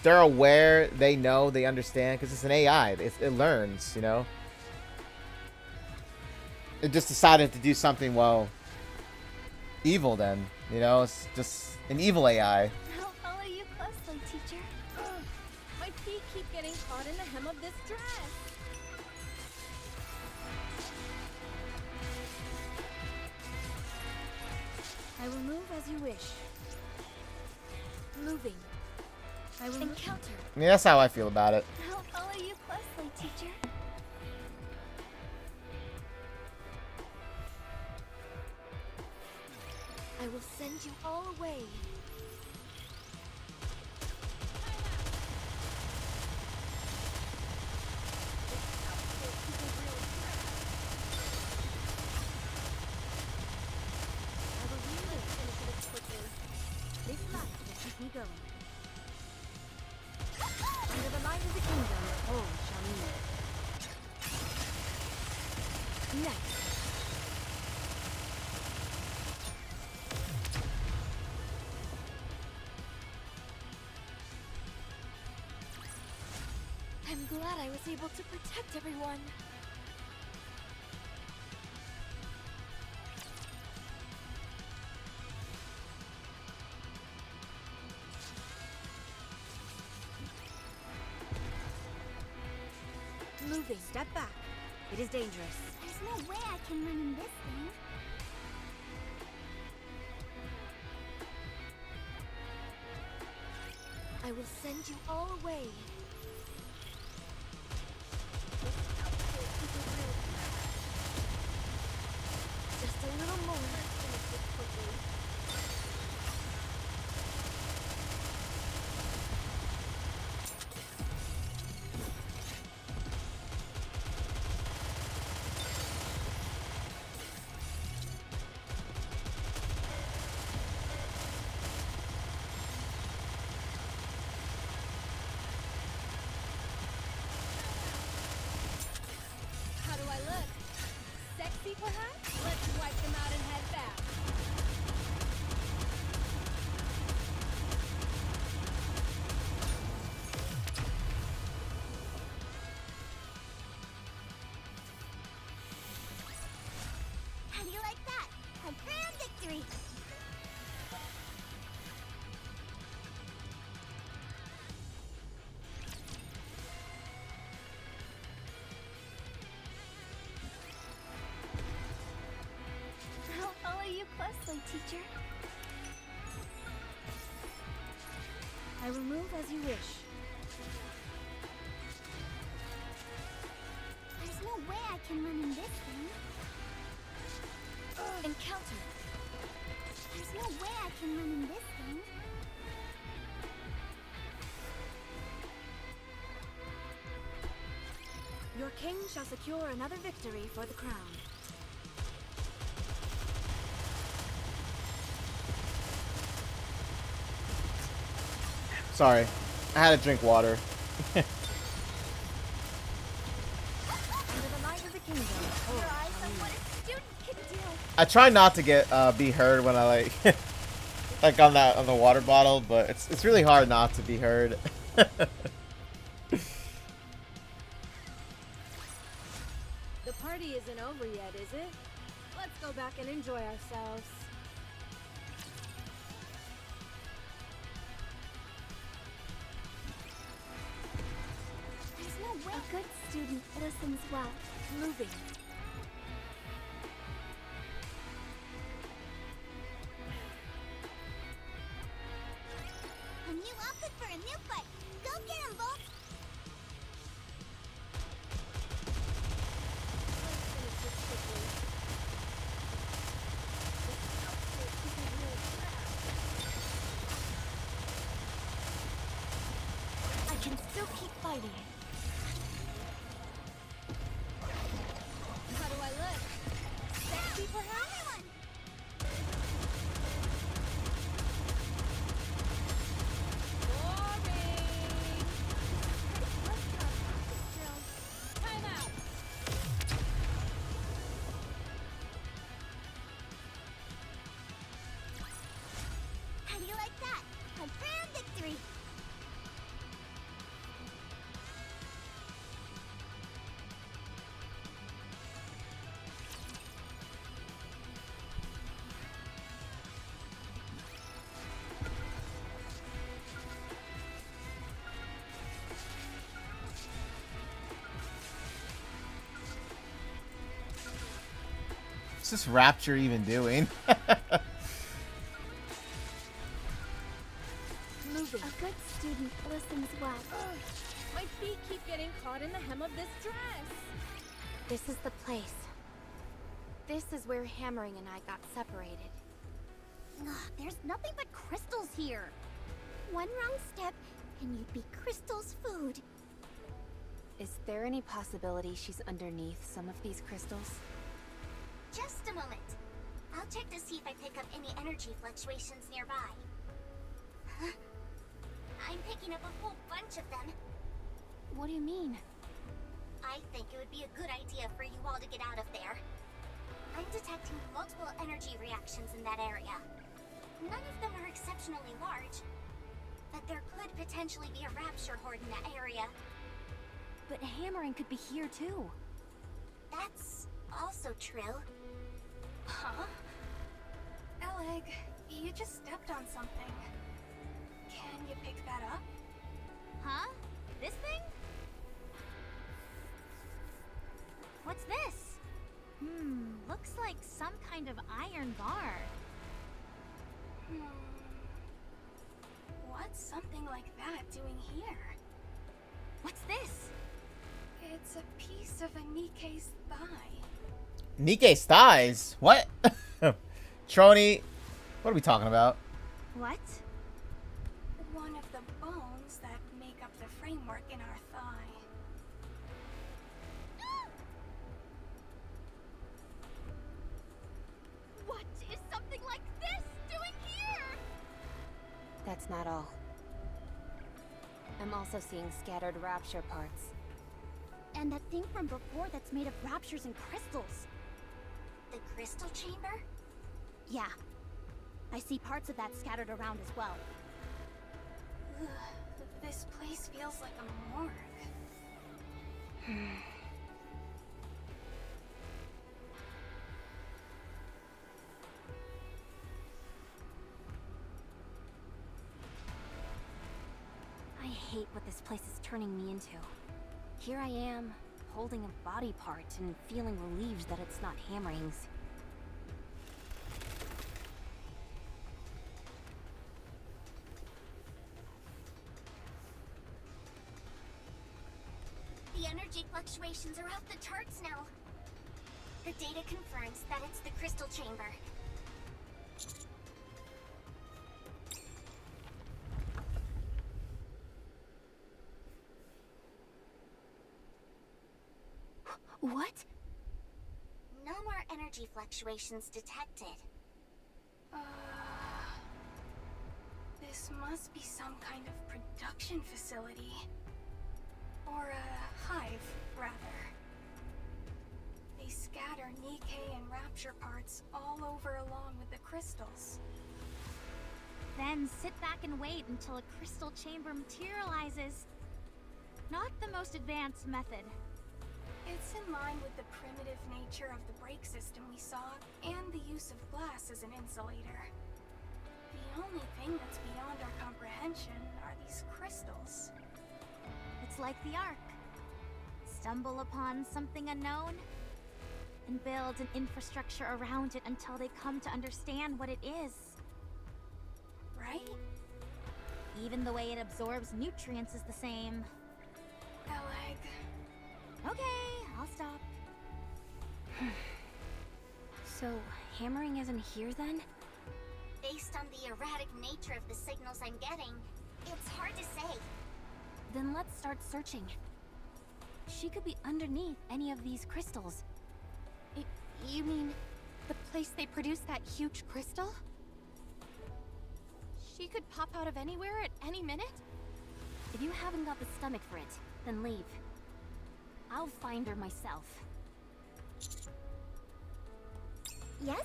they're aware, they know, they understand, because it's an AI. It learns, you know? It just decided to do something, well, evil then, you know? It's just an evil AI. I'll follow you closely, teacher. My feet keep getting caught in the hem of this dress. I will move as you wish. Moving. I will encounter. Yeah, that's how I feel about it. I'll follow you closely, teacher. I will send you all away. I will use this initiative quickly. This light will keep me going. Under the light of the kingdom, all shall kneel. Next. I'm glad I was able to protect everyone. Moving. Step back. It is dangerous. There's no way I can run in this thing. I will send you all away. Just a little more. perhaps? Let's wipe them out and head back. How do you like that? A grand victory! I'll follow you closely, teacher. I will move as you wish. There's no way I can run in this thing. Encounter. There's no way I can run in this thing. Your king shall secure another victory for the crown. Sorry, I had to drink water. Under the light of the kingdom. Your eyes on what a student can do. I try not to get be heard when I like like on the water bottle, but it's really hard not to be heard. The party isn't over yet, is it? Let's go back and enjoy ourselves. There's no way. A good student listens well. Moving. A new outfit for a new fight. Go get him, Bolt! I can still keep fighting. How do I look? Sexy, perhaps? Boring! Time out! How do you like that? A grand victory! What's this rapture even doing? Moving. A good student listens well. My feet keep getting caught in the hem of this dress. This is the place. This is where Hammering and I got separated. Ugh, there's nothing but crystals here. One wrong step, and you'd be Crystal's food. Is there any possibility she's underneath some of these crystals? Just a moment. I'll check to see if I pick up any energy fluctuations nearby. Huh? I'm picking up a whole bunch of them. What do you mean? I think it would be a good idea for you all to get out of there. I'm detecting multiple energy reactions in that area. None of them are exceptionally large, but there could potentially be a rapture horde in that area. But Hammering could be here too. That's also true. Huh? Eleg, you just stepped on something. Can you pick that up? Huh? This thing? What's this? Looks like some kind of iron bar. What's something like that doing here? What's this? It's a piece of a Nikke's thigh. Nikke's thighs? What? Trony, what are we talking about? What? One of the bones that make up the framework in our thigh. What is something like this doing here? That's not all. I'm also seeing scattered rapture parts. And that thing from before that's made of raptures and crystals. The crystal chamber? Yeah. I see parts of that scattered around as well. Ugh, this place feels like a morgue. I hate what this place is turning me into. Here I am, holding a body part and feeling relieved that it's not Hammering's. The energy fluctuations are off the charts now. The data confirms that it's the crystal chamber. What? No more energy fluctuations detected. This must be some kind of production facility. Or a hive, rather. They scatter Nikke and Rapture parts all over along with the crystals. Then sit back and wait until a crystal chamber materializes. Not the most advanced method. It's in line with the primitive nature of the brake system we saw, and the use of glass as an insulator. The only thing that's beyond our comprehension are these crystals. It's like the Ark. Stumble upon something unknown, and build an infrastructure around it until they come to understand what it is. Right? Even the way it absorbs nutrients is the same. Eleg. Okay, I'll stop. So, Hammering isn't here then? Based on the erratic nature of the signals I'm getting, it's hard to say. Then let's start searching. She could be underneath any of these crystals. You mean the place they produce that huge crystal? She could pop out of anywhere at any minute? If you haven't got the stomach for it, then leave. I'll find her myself. Yes?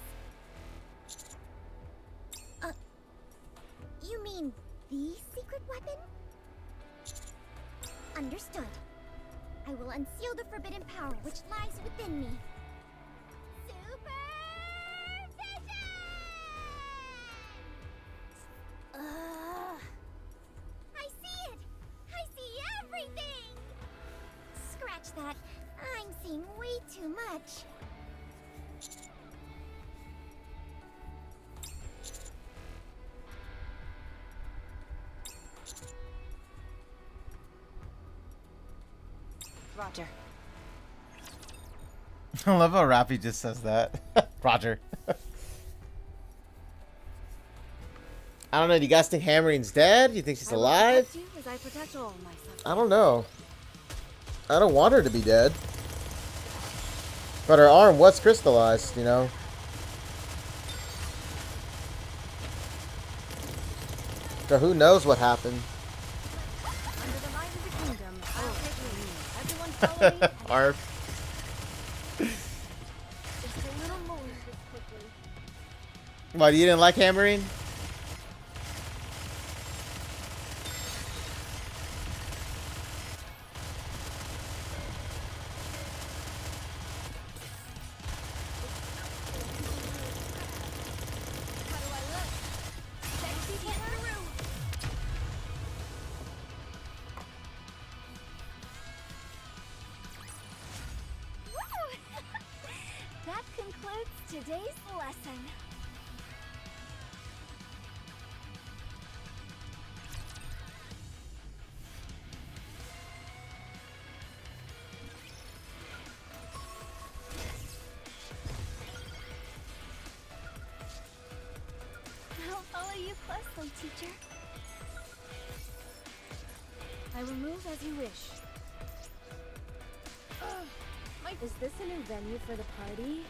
You mean the secret weapon? Understood. I will unseal the forbidden power which lies within me. Super vision! I see it! I see everything! Scratch that. I'm seeing way too much. Roger. I love how Rappy just says that. Roger. I don't know. Do you guys think Hammering's dead? Do you think she's alive? I will protect you as I protect all my subjects. I don't know. I don't want her to be dead. But her arm was crystallized, you know. So who knows what happened? Under the light of the kingdom, I will take the lead. Everyone follow me. Arf. Just a little more this quickly. What, you didn't like Hammering? That concludes today's lesson. I'll follow you closely, teacher. I will move as you wish. Is this a new venue for the party?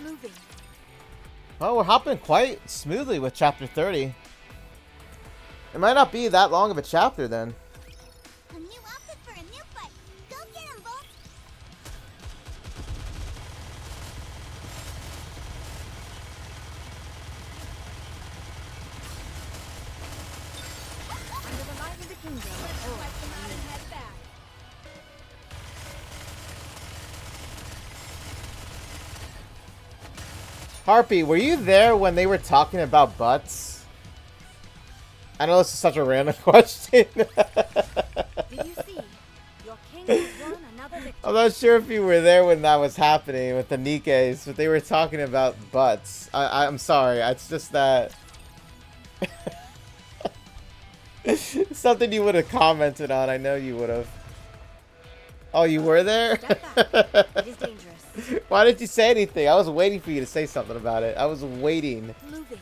Moving. Well, we're hopping quite smoothly with chapter 30. It might not be that long of a chapter then. A new outfit for a new fight. Go get him, Bolt. kingdom. Wipe them out and head back. Harpy, were you there when they were talking about butts? I know this is such a random question. Did you see? Your king has won another victory. I'm not sure if you were there when that was happening with the Nikkes, but they were talking about butts. I'm sorry, it's just that... Something you would have commented on, I know you would have. Oh, you were there? Step back. It is dangerous. Why didn't you say anything? I was waiting for you to say something about it. I was waiting. Moving.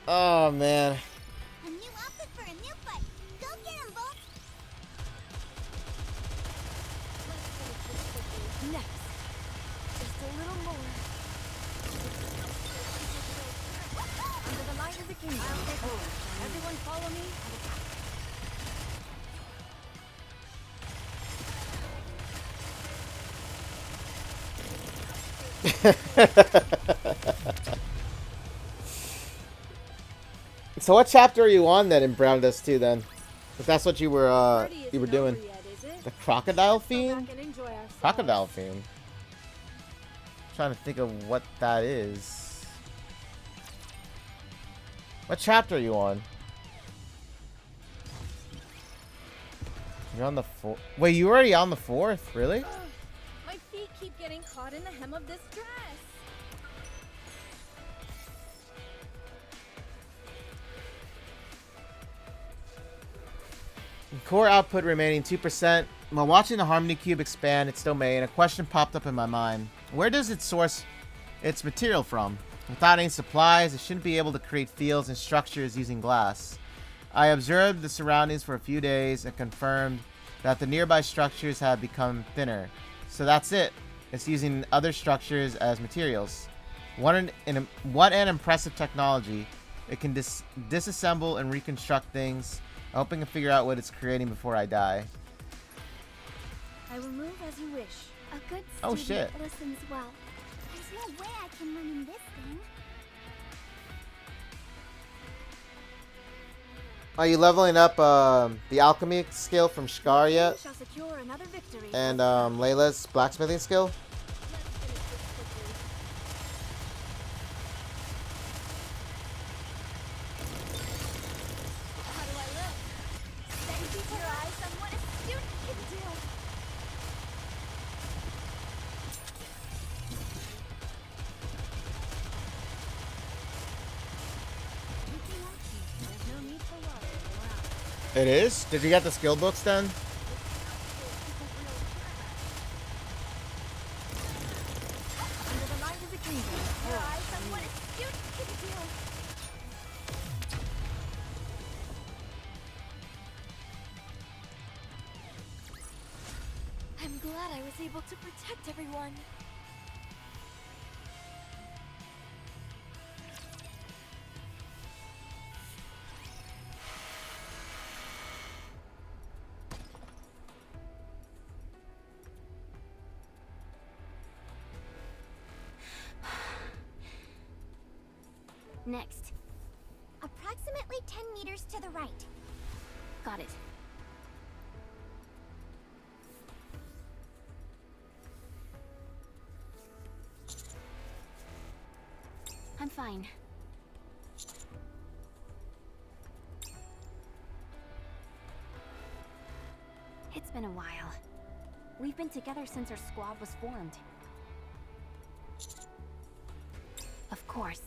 Oh, man. A new outfit for a new fight. Go get him, Bolt. Next. Just a little more. Under the light of the kingdom. I'll take over. Everyone follow me. So what chapter are you on then in Brown Dust 2 then? If that's what you were doing. Yet, is it? The Crocodile Let's go Fiend? back and enjoy ourselves. Crocodile Fiend. Trying to think of what that is. What chapter are you on? You're on the 4th. Wait, you already on the 4th? Really? Ugh, my feet keep getting caught in the hem of this dress. Core output remaining 2%. While watching the Harmony Cube expand its domain, a question popped up in my mind. Where does it source its material from? Without any supplies, it shouldn't be able to create fields and structures using glass. I observed the surroundings for a few days and confirmed that the nearby structures have become thinner. So that's it. It's using other structures as materials. What an impressive technology. It can disassemble and reconstruct things. I hope I can figure out what it's creating before I die. I will move as you wish. A good Oh, student shit. listens well. There's no way I can run in this thing. Are you leveling up the alchemy skill from Shkar yet? We shall secure another victory. And Layla's blacksmithing skill? How do I look? Then keep your eyes on what a student can do. There's no need for water. It is? Did you get the skill books then? Under the light of the kingdom. Your eyes on what a student can do. I'm glad I was able to protect everyone. Next. Approximately 10 meters to the right. Got it. I'm fine. It's been a while. We've been together since our squad was formed. Of course.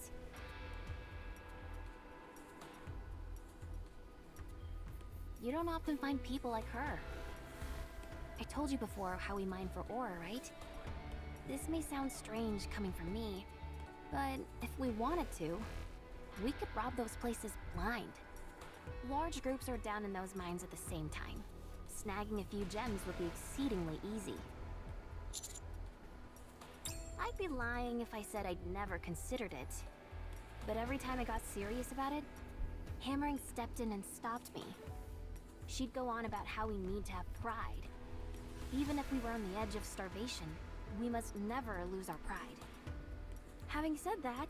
You don't often find people like her. I told you before how we mine for ore, right? This may sound strange coming from me, but if we wanted to, we could rob those places blind. Large groups are down in those mines at the same time. Snagging a few gems would be exceedingly easy. I'd be lying if I said I'd never considered it. But every time I got serious about it, Hammering stepped in and stopped me. She'd go on about how we need to have pride. Even if we were on the edge of starvation, we must never lose our pride. Having said that,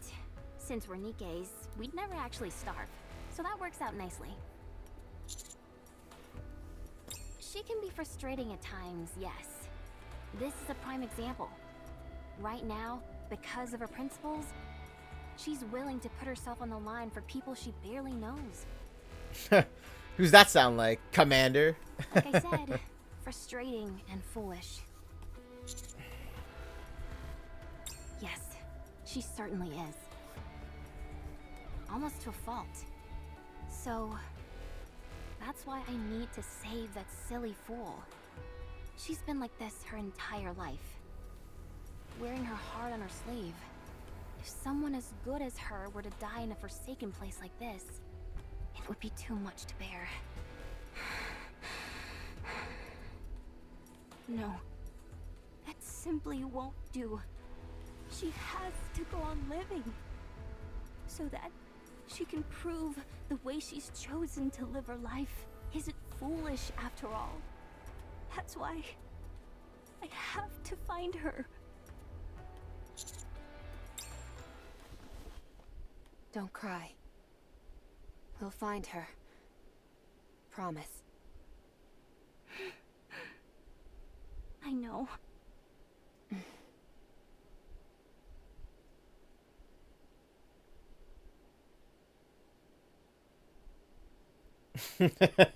since we're Nikke's, we'd never actually starve, so that works out nicely. She can be frustrating at times, yes. This is a prime example. Right now, because of her principles, she's willing to put herself on the line for people she barely knows. Who's that sound like? Commander? Like I said, frustrating and foolish. Yes, she certainly is. Almost to a fault. So, that's why I need to save that silly fool. She's been like this her entire life. Wearing her heart on her sleeve. If someone as good as her were to die in a forsaken place like this, it would be too much to bear. No. That simply won't do. She has to go on living. So that she can prove the way she's chosen to live her life isn't foolish after all. That's why I have to find her. Don't cry. We'll find her. Promise. I know.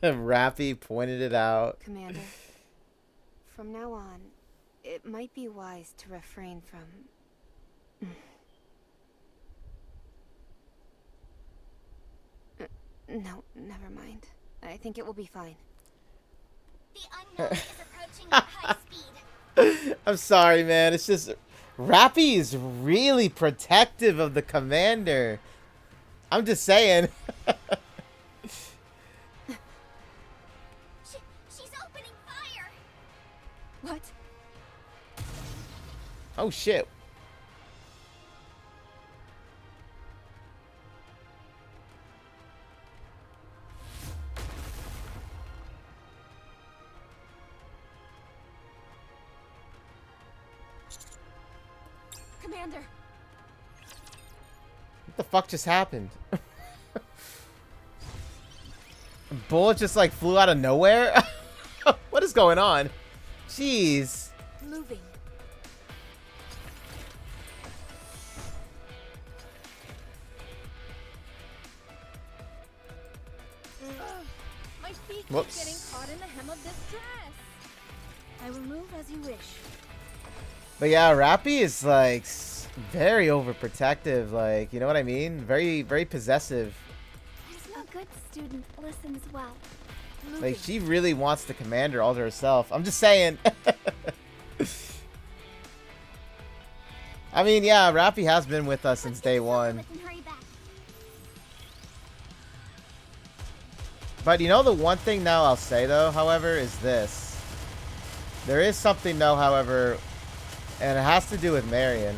Rappy pointed it out. Commander, from now on, it might be wise to refrain from... No, never mind. I think it will be fine. The unknown is approaching at high speed. I'm sorry, man. It's just Rappy is really protective of the commander. I'm just saying. She's opening fire. What? Oh shit. Commander! What the fuck just happened? A bullet just like flew out of nowhere? What is going on? Jeez. Moving. My feet Whoops. keep getting caught in the hem of this dress. I will move as you wish. But yeah, Rappy is like very overprotective, like, you know what I mean? Very, very possessive. A good student listens well. Like, she really wants the commander all to herself. I'm just saying. I mean, yeah, Rappy has been with us since day one. But you know the one thing now I'll say, though, however, is this. There is something, though, however, and it has to do with Marion.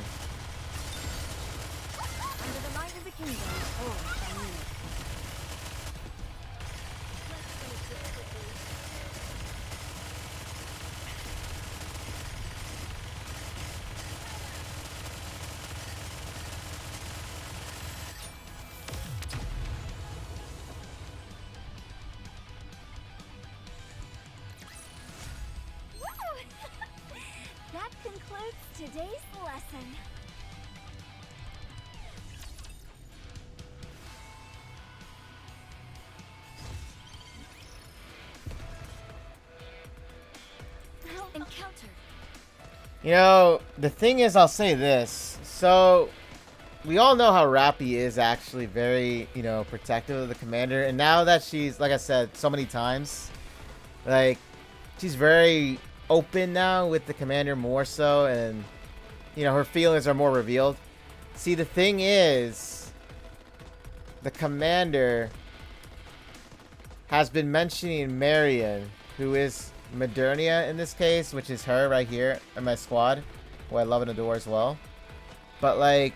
Under the light of the kingdom, oh, I mean. That concludes today's lesson. Encounter. You know, the thing is, I'll say this. So, we all know how Rappy is actually very, you know, protective of the commander. And now that she's, like I said so many times, like, she's very open now with the commander more so. And, you know, her feelings are more revealed. See, the thing is, the commander has been mentioning Marion, who is Modernia in this case, which is her right here in my squad, who I love and adore as well. But like,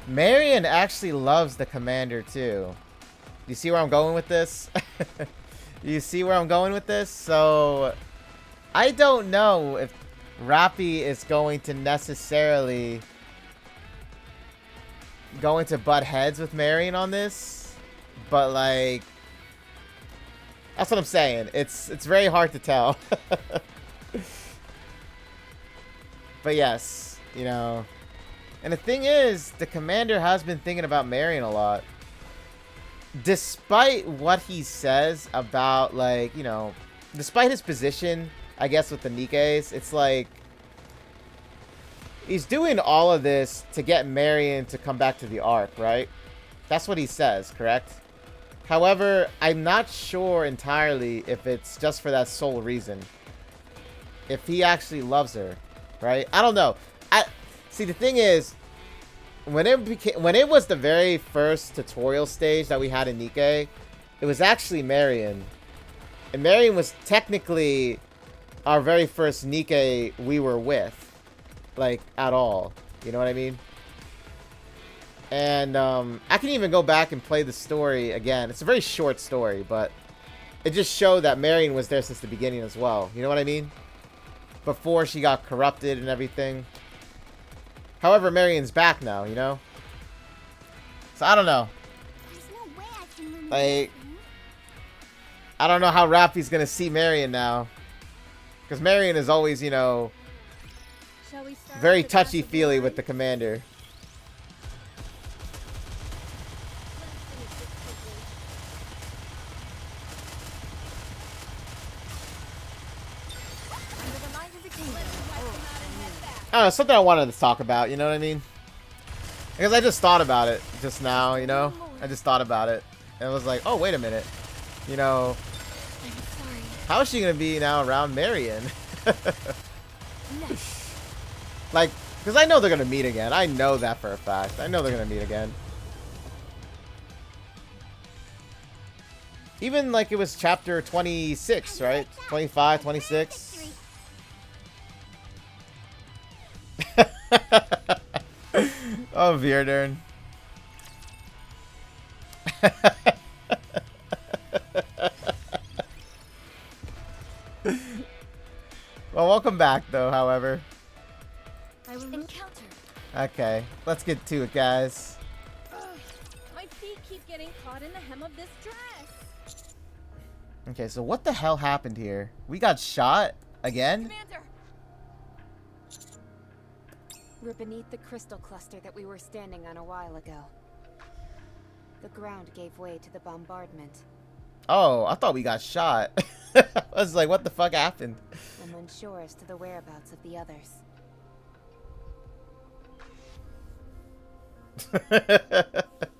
Marion actually loves the commander too. You see where I'm going with this? You see where I'm going with this? So I don't know if Rappy is going to necessarily going to butt heads with Marion on this, but like, that's what I'm saying. It's very hard to tell. But yes, you know. And the thing is, the commander has been thinking about Marion a lot. Despite what he says about, like, you know, despite his position, I guess, with the Nikkes, it's like, he's doing all of this to get Marion to come back to the Ark, right? That's what he says, correct? However, I'm not sure entirely if it's just for that sole reason. If he actually loves her, right? I don't know. See, the thing is, when it was the very first tutorial stage that we had in Nikke, it was actually Marion. And Marion was technically our very first Nikke we were with. Like, at all. You know what I mean? And I can even go back and play the story again. It's a very short story, but it just showed that Marion was there since the beginning as well. You know what I mean? Before she got corrupted and everything. However, Marion's back now, you know? So I don't know. There's no way I can remove Like, them. I don't know how Raffi's gonna see Marion now. Because Marion is always, you know, Shall we start very with a glass of touchy-feely wine? with the commander. Let's finish this quickly. Under the light of the kingdom. I don't know, something I wanted to talk about, you know what I mean? Because I just thought about it just now, you know? I just thought about it. And it was like, oh, wait a minute. You know, I'm sorry. how is she going to be now around Marion? Like, because I know they're going to meet again. I know that for a fact. I know they're going to meet again. Even like it was chapter 26, right? 25, 26. Oh, Vierdern. Well, welcome back, though, however. I will encounter. Okay, let's get to it, guys. My feet keep getting caught in the hem of this dress. Okay, so what the hell happened here? We got shot again? Commander! We're beneath the crystal cluster that we were standing on a while ago. The ground gave way to the bombardment. Oh, I thought we got shot. I was like, what the fuck happened? I'm unsure as to the whereabouts of the others.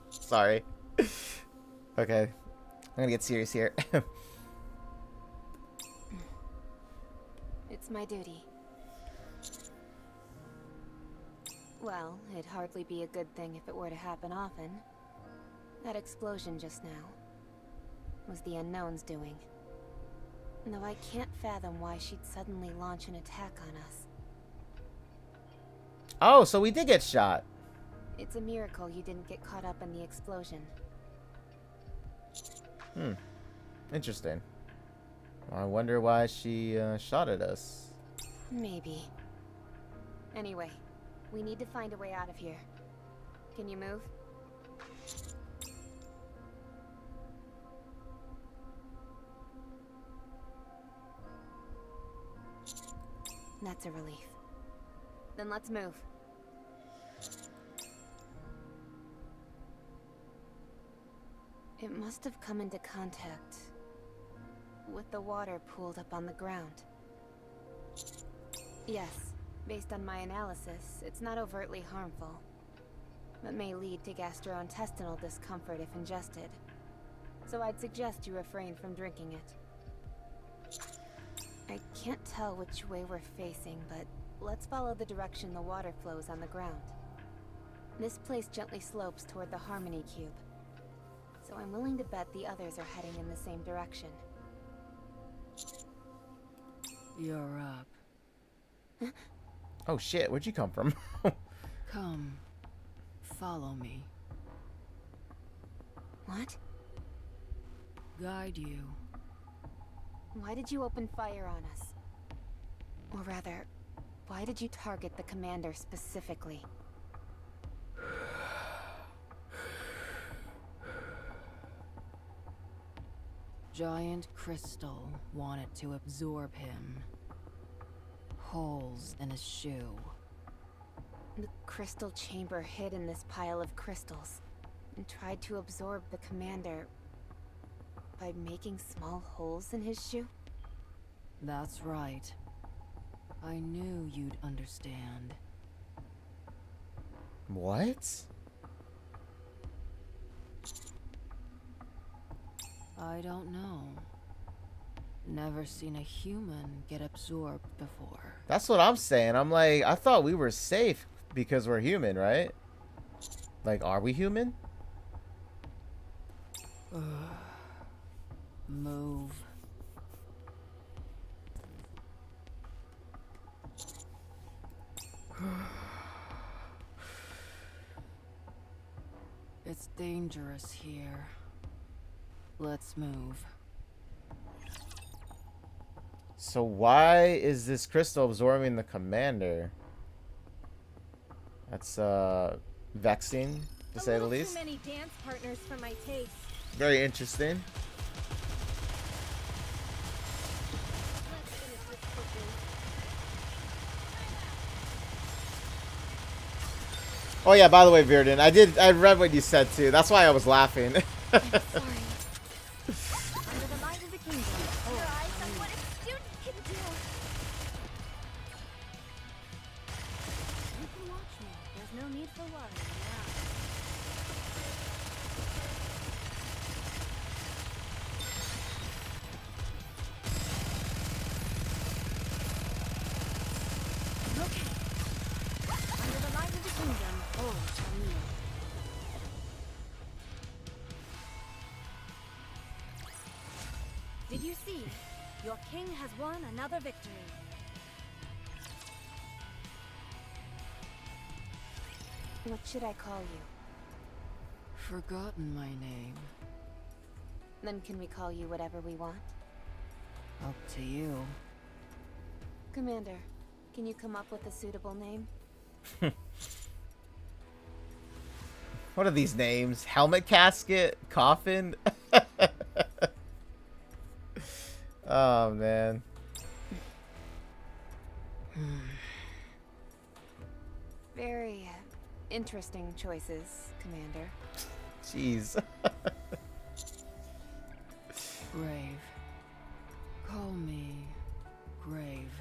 Sorry. Okay. I'm gonna get serious here. It's my duty. Well, it'd hardly be a good thing if it were to happen often. That explosion just now was the Unknown's doing. Though I can't fathom why she'd suddenly launch an attack on us. Oh, so we did get shot. It's a miracle you didn't get caught up in the explosion. Interesting. I wonder why she shot at us. Maybe. Anyway, we need to find a way out of here. Can you move? That's a relief. Then let's move. It must have come into contact with the water pooled up on the ground. Yes, based on my analysis, it's not overtly harmful, but may lead to gastrointestinal discomfort if ingested. So I'd suggest you refrain from drinking it. I can't tell which way we're facing, but let's follow the direction the water flows on the ground. This place gently slopes toward the Harmony Cube, so I'm willing to bet the others are heading in the same direction. You're up. Oh shit, where'd you come from? Come, follow me. What? Guide you. Why did you open fire on us? Or rather, why did you target the commander specifically? Giant crystal wanted to absorb him. Holes in his shoe. The crystal chamber hid in this pile of crystals and tried to absorb the commander by making small holes in his shoe? That's right. I knew you'd understand. What? I don't know. Never seen a human get absorbed before. That's what I'm saying. I'm like, I thought we were safe because we're human, right? Like, are we human? Move. It's dangerous here. Let's move. So why is this crystal absorbing the commander? That's vexing, to say the least. Too many dance partners for my taste. Very interesting. Let's finish this quickly. Oh yeah, by the way, Virden, I read what you said too. That's why I was laughing. I'm sorry. Under the light of the kingdom. Your eyes on what a student can do. You can watch me. There's no need for worry now. Okay. Under the light of the kingdom, all shall kneel. Did you see? Your king has won another victory. What should I call you? Forgotten my name. Then can we call you whatever we want? Up to you. Commander, can you come up with a suitable name? What are these names? Helmet casket? Coffin? Oh, man. Very interesting choices, Commander. Jeez. Grave. Call me Grave.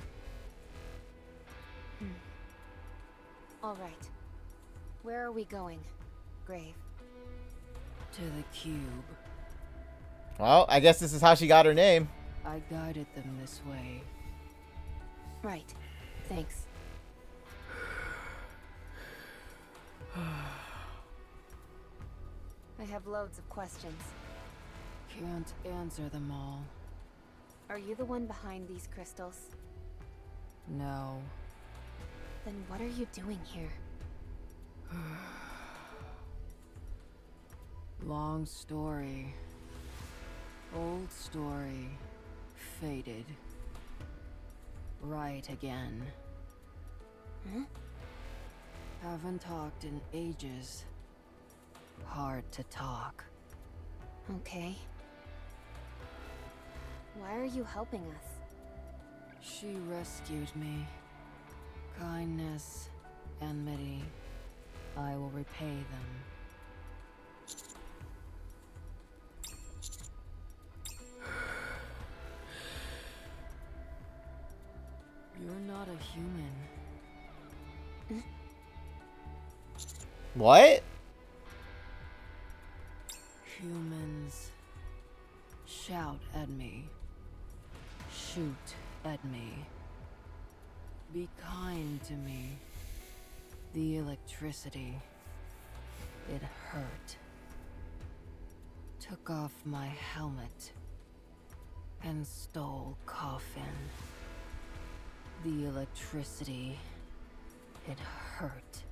All right. Where are we going, Grave? To the cube. Well, I guess this is how she got her name. I guided them this way. Right. Thanks. I have loads of questions. Can't answer them all. Are you the one behind these crystals? No. Then what are you doing here? Long story. Old story. Faded. Right again. Huh? Haven't talked in ages. Hard to talk. Okay. Why are you helping us? She rescued me. Kindness, enmity. I will repay them. You're not a human. What? Humans shout at me. Shoot at me. Be kind to me. The electricity. It hurt. Took off my helmet. And stole coffin. The electricity. It hurt.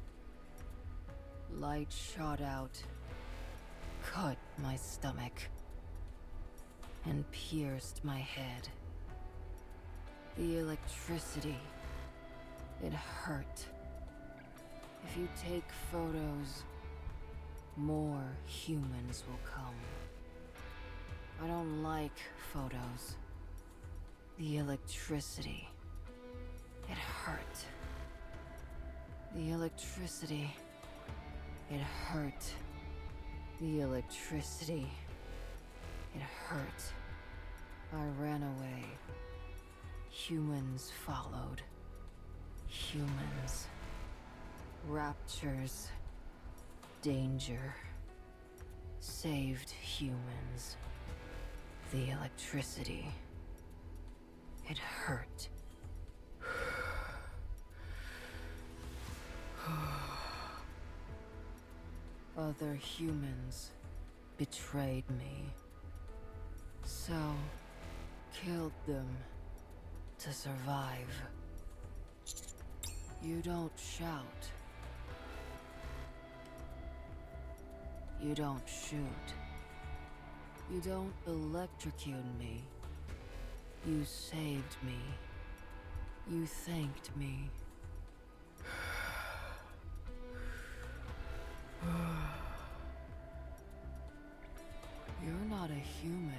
Light shot out. Cut my stomach. And pierced my head. The electricity. It hurt. If you take photos, more humans will come. I don't like photos. The electricity. It hurt. The electricity. It hurt. The electricity. It hurt. I ran away. Humans followed. Humans. Raptures. Danger. Saved humans. The electricity. It hurt. Other humans betrayed me. So, killed them to survive. You don't shout. You don't shoot. You don't electrocute me. You saved me. You thanked me. You're not a human.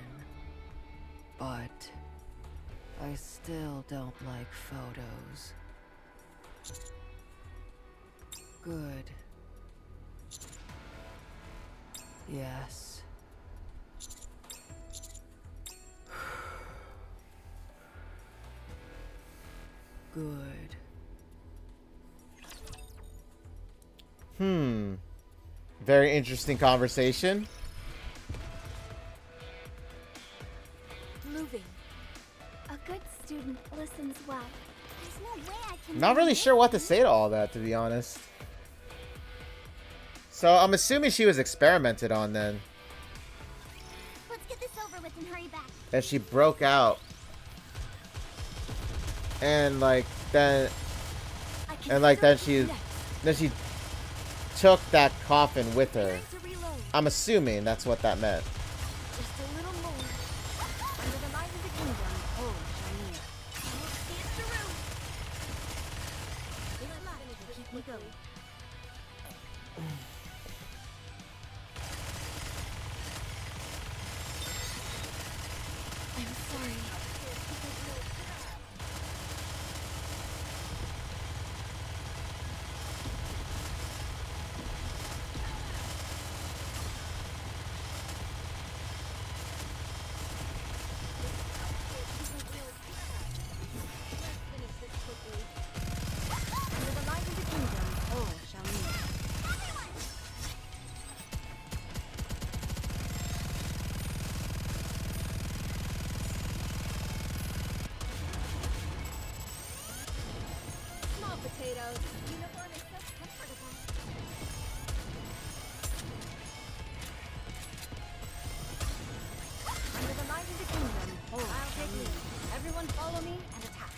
But I still don't like photos. Good. Yes. Good. Very interesting conversation. Moving. A good student listens well. There's no way I can. Not really sure what to say to all that, to be honest. So I'm assuming she was experimented on then. Let's get this over with and hurry back. And she broke out. And like then she took that coffin with her. I'm assuming that's what that meant. Just a little more. Under the light of the kingdom, oh, Shania. See it through. Keep me going. I'm sorry. Under the light of the kingdom, oh, Shania. Small potatoes. Uniform is so comfortable. Under the light of the kingdom, oh, I'll take lead. Everyone follow me and attack.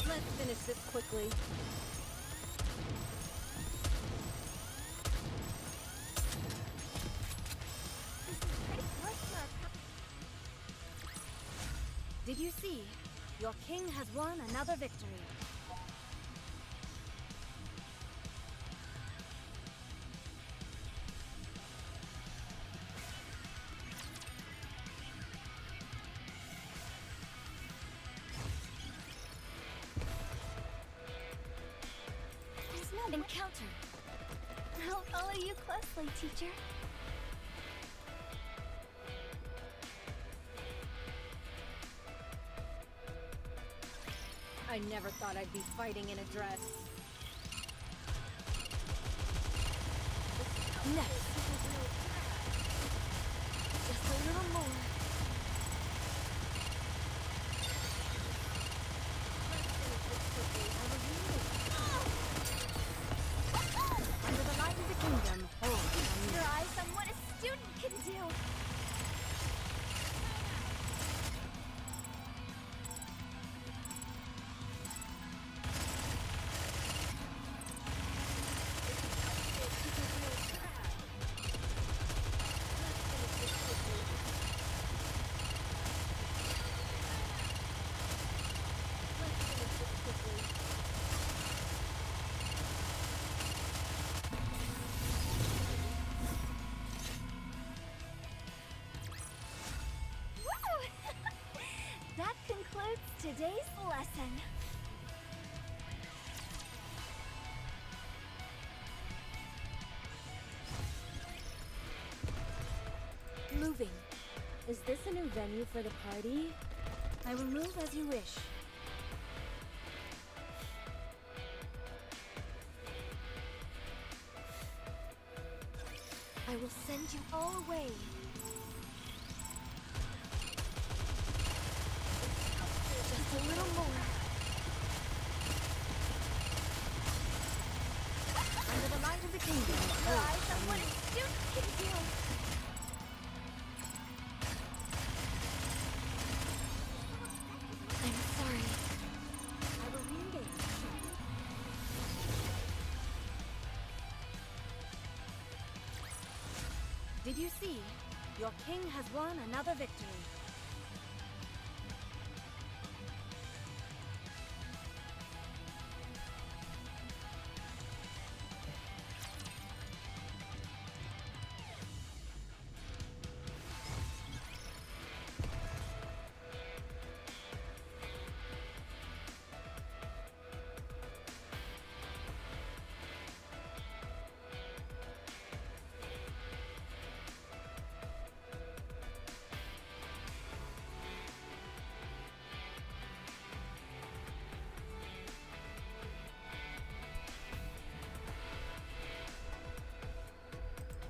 Let's finish this quickly. Did you see? Your king has won another victory. There's no encounter. I'll follow you closely, teacher. I never thought I'd be fighting in a dress. Next. Just a little more. Under the light of the kingdom, oh, Your eyes on what a student can do. today's lesson. Moving. Is this a new venue for the party? I will move as you wish. I will send you all away. Just a little more. Under the light of the kingdom. Your eyes on what a student can do. I'm sorry. I will re-engage. Did you see? Your king has won another victory.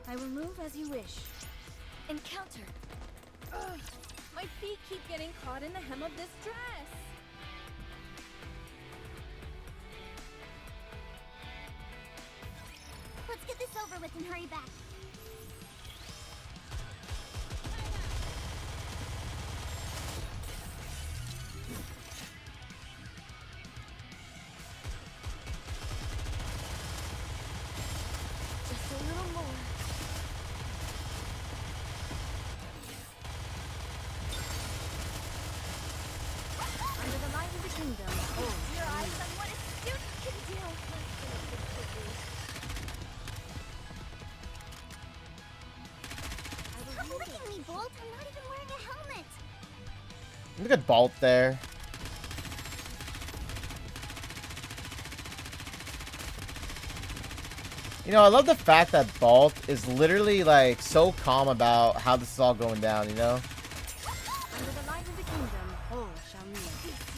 I will move as you wish. Encounter. Ugh, my feet keep getting caught in the hem of this dress. Let's get this over with and hurry back. Just a little more. Under the light of the kingdom. Oh, Your eyes on what a student can do. Stop looking at me, Bolt. I'm not even wearing a helmet. Look at Bolt there. You know, I love the fact that Bolt is literally like so calm about how this is all going down, you know? under the light of the kingdom. Oh, shall me.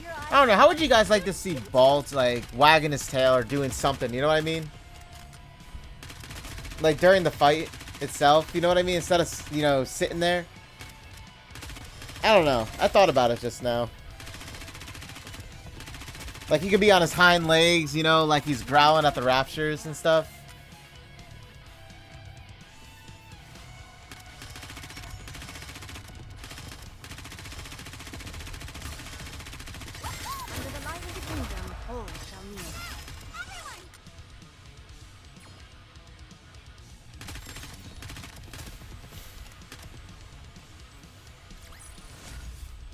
Your eyes. I don't know, how would you guys like to see Bolt like wagging his tail or doing something, you know what I mean? Like during the fight itself, you know what I mean? Instead of, you know, sitting there. I don't know. I thought about it just now. Like he could be on his hind legs, you know, like he's growling at the raptures and stuff. Under the light of the kingdom. Oh, shall me. Everyone.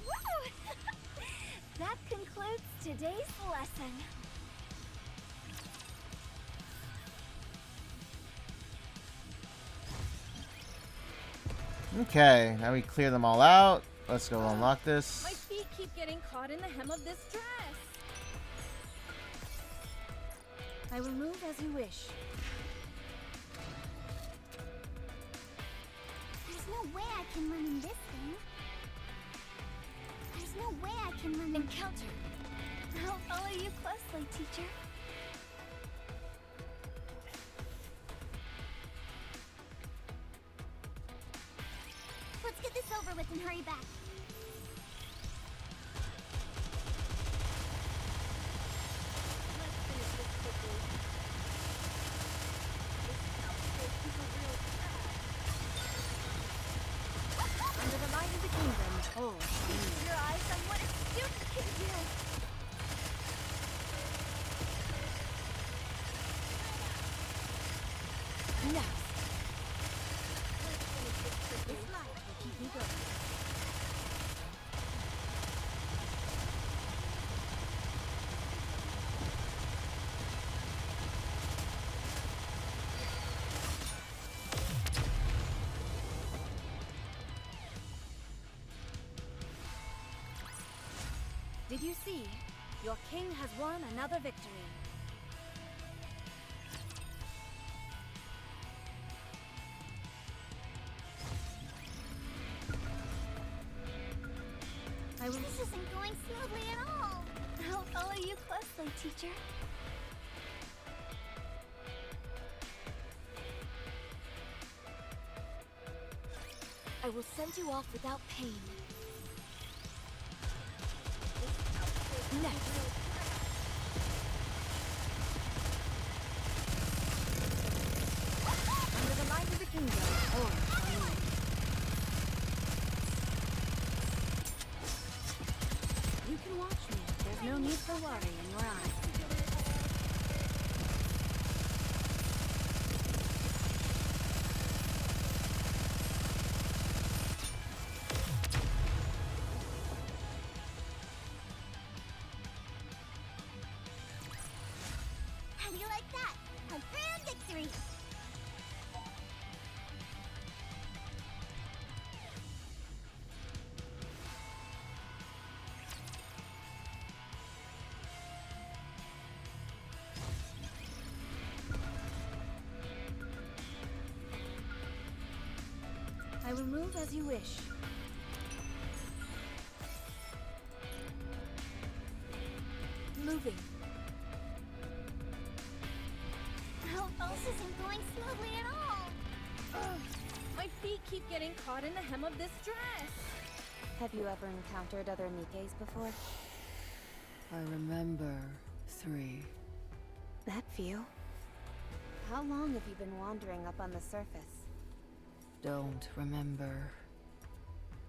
Woo! That concludes today's lesson. Okay, now we clear them all out. Let's go unlock this. My feet keep getting caught in the hem of this dress. I will move as you wish. There's no way I can run in this thing. There's no way I can run in... Encounter. I'll follow you closely, teacher. Let's get this over with and hurry back. Under the light of the kingdom. Oh, shall me. Your eyes on what a student can do. Next. This light will keep me going. Did you see? Your king has won another victory. This isn't going smoothly at all. I'll follow you closely, teacher. I will send you off without pain. Next. Under the light of the kingdom, or you can watch me. There's no need for worry in your eyes. How do you like that? A grand victory! I will move as you wish. Moving. Oh, this isn't going smoothly at all. Ugh, my feet keep getting caught in the hem of this dress. Have you ever encountered other Nikkes before? I remember 3. That few? How long have you been wandering up on the surface? Don't remember.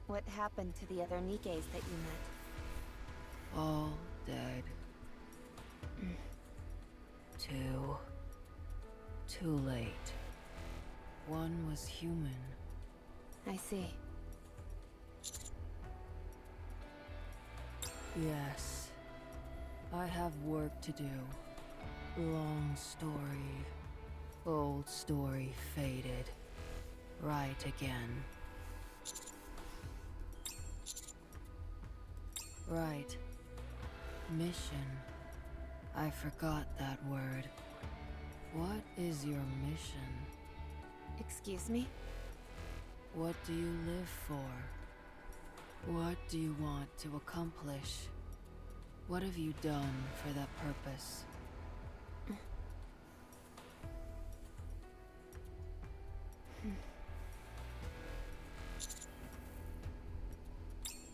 What happened to the other Nikkes that you met? All dead. Too late. One was human. I see. Yes. I have work to do. Long story. Old story faded. Right again. Right. Mission. I forgot that word. What is your mission? Excuse me? What do you live for? What do you want to accomplish? What have you done for that purpose?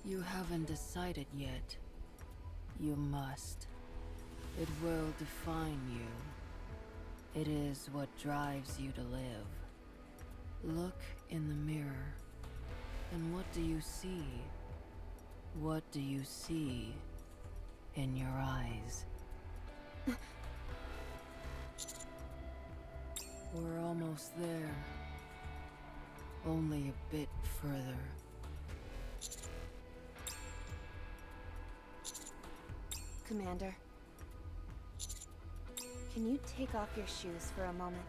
You haven't decided yet. You must. It will define you. It is what drives you to live. Look in the mirror. And what do you see? What do you see in your eyes? We're almost there. Only a bit further. Commander, can you take off your shoes for a moment?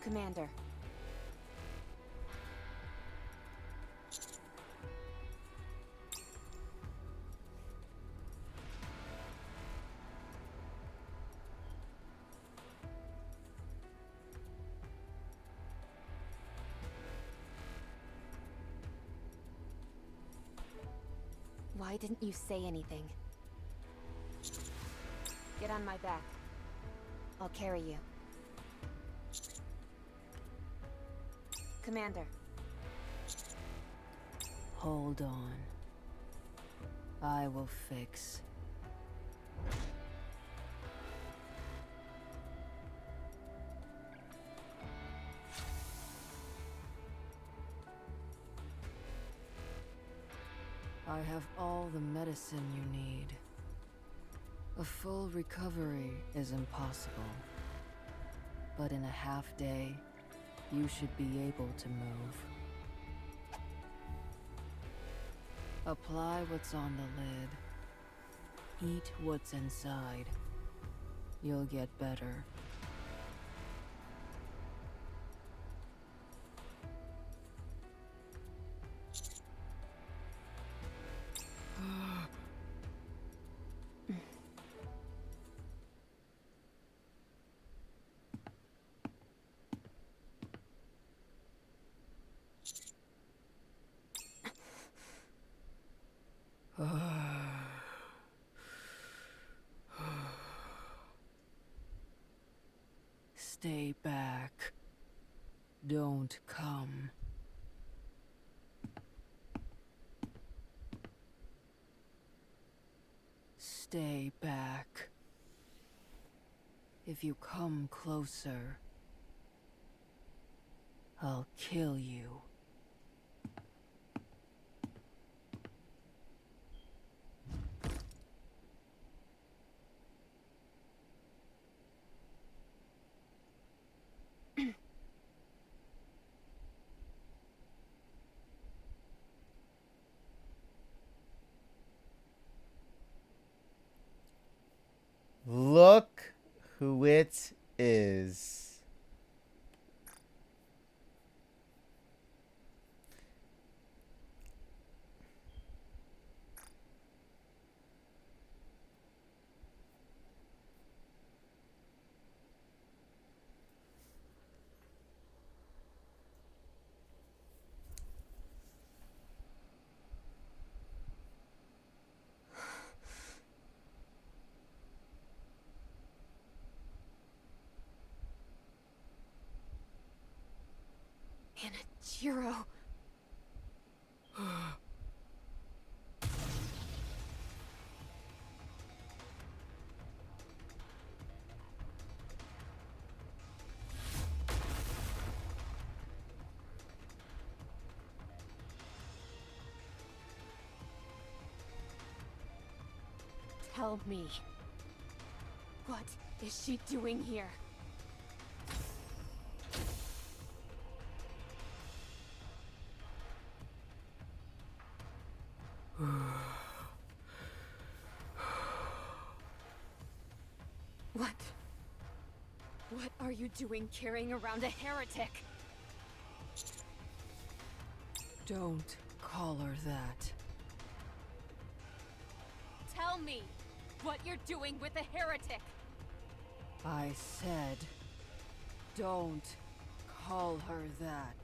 Commander. Why didn't you say anything? Get on my back. I'll carry you. Commander. Hold on. I will fix. I have all the medicine you need. A full recovery is impossible. But in a half day, you should be able to move. Apply what's on the lid. Eat what's inside. You'll get better. Stay back. Don't come. Stay back. If you come closer, I'll kill you. Look who it is. Anachiro. Tell me, what is she doing here? What? What are you doing carrying around a heretic? Don't call her that. Tell me what you're doing with a heretic. I said, don't call her that.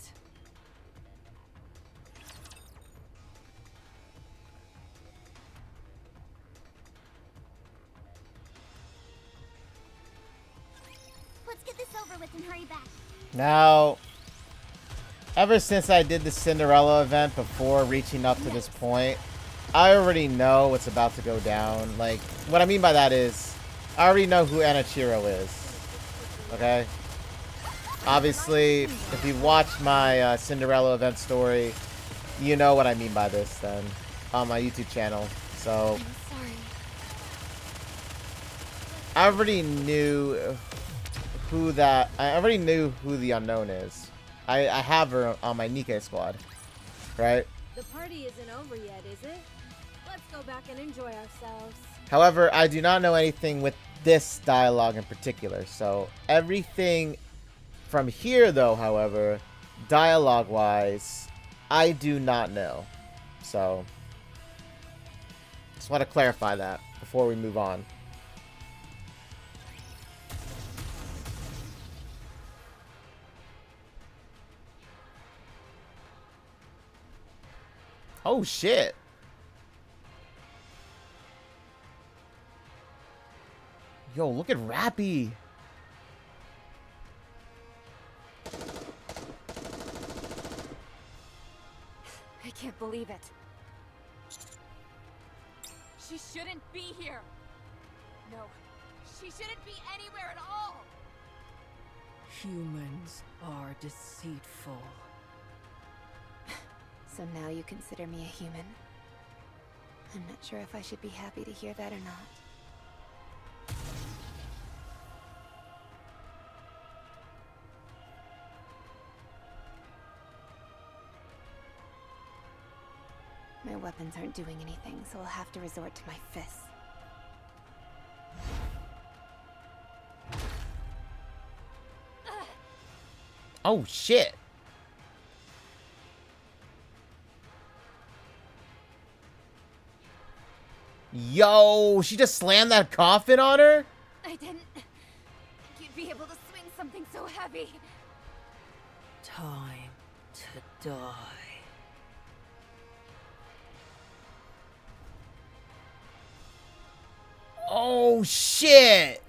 Let's get this over with and hurry back. Now, ever since I did the Cinderella event before reaching up to this point, I already know what's about to go down. Like, what I mean by that is, I already know who Anachiro is. Okay? Obviously, if you watched my Cinderella event story, you know what I mean by this then, on my YouTube channel. So, I'm sorry. I already knew who that... I already knew who the unknown is. I have her on my Nikke squad. Right? The party isn't over yet, is it? Let's go back and enjoy ourselves. However, I do not know anything with this dialogue in particular. So, everything from here, though, however, dialogue-wise, I do not know. So, just want to clarify that before we move on. Oh, shit. Yo, look at Rappy. I can't believe it. She shouldn't be here. No, she shouldn't be anywhere at all. Humans are deceitful. So now you consider me a human? I'm not sure if I should be happy to hear that or not. My weapons aren't doing anything, so I'll have to resort to my fists. Oh, shit. Yo, she just slammed that coffin on her? I didn't think you'd be able to swing something so heavy. Time to die. Oh, shit.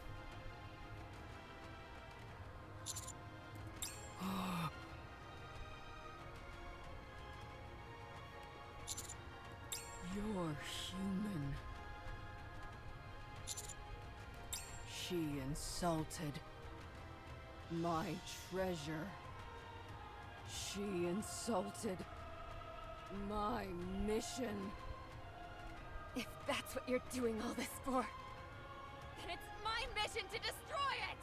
insulted my treasure. She insulted my mission. If that's what you're doing all this for, then it's my mission to destroy it!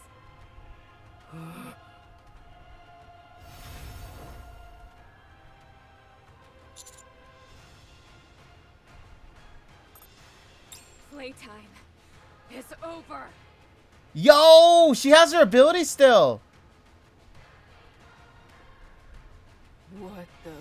Playtime is over. Yo, she has her ability still. What the?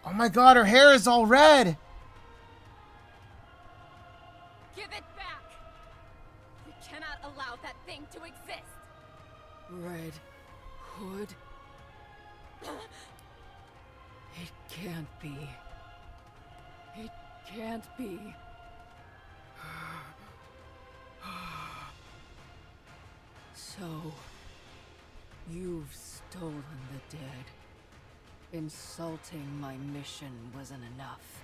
Oh my god, her hair is all red. Give it back! You cannot allow that thing to exist! Red Hood? It can't be. It can't be. So, you've stolen the dead. Insulting my mission wasn't enough.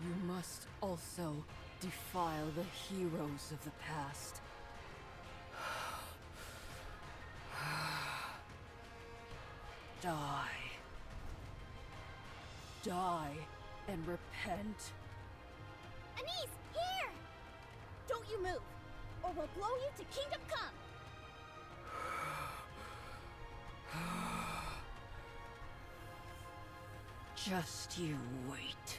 You must also defile the heroes of the past. Die. Die and repent. Anise, here! Don't you move, or we'll blow you to Kingdom Come! Just you wait.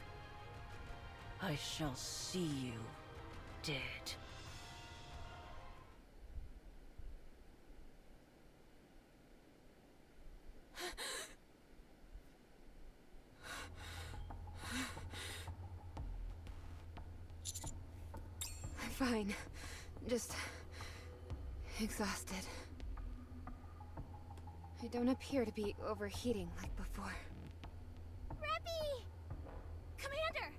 I shall see you dead. I'm fine. Just exhausted. I don't appear to be overheating like before. Rebby! Commander!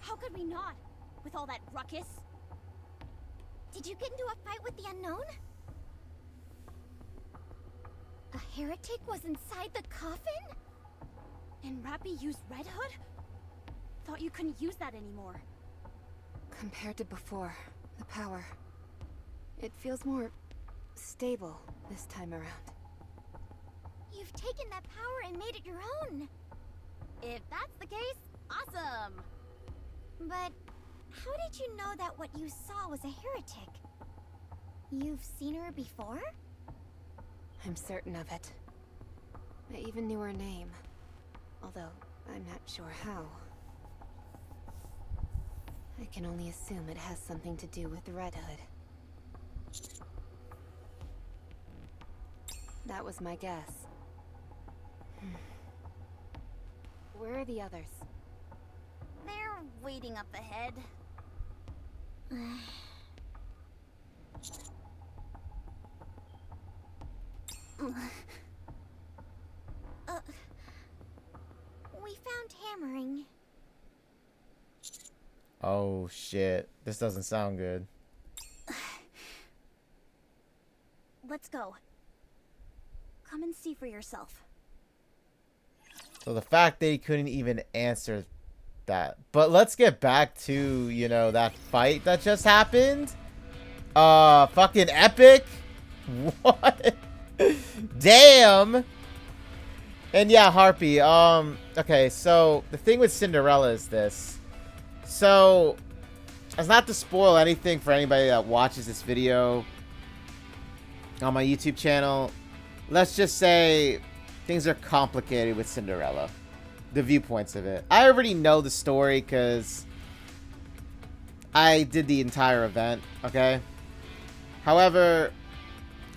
How could we not, with all that ruckus? Did you get into a fight with the unknown? A heretic was inside the coffin? And Rappy used Red Hood? Thought you couldn't use that anymore. Compared to before, the power. It feels more stable this time around. You've taken that power and made it your own. If that's the case, awesome! But how did you know that what you saw was a heretic? You've seen her before? I'm certain of it. I even knew her name. Although, I'm not sure how. I can only assume it has something to do with the Red Hood. That was my guess. Where are the others? They're waiting up ahead. We found Hammering. Oh shit. This doesn't sound good. Let's go. Come and see for yourself. So the fact that he couldn't even answer that. But let's get back to, you know, that fight that just happened. Fucking epic. What? Damn. And yeah, Harpy. Okay, so the thing with Cinderella is this. So, as not to spoil anything for anybody that watches this video on my YouTube channel, let's just say things are complicated with Cinderella. The viewpoints of it. I already know the story because I did the entire event, okay? However,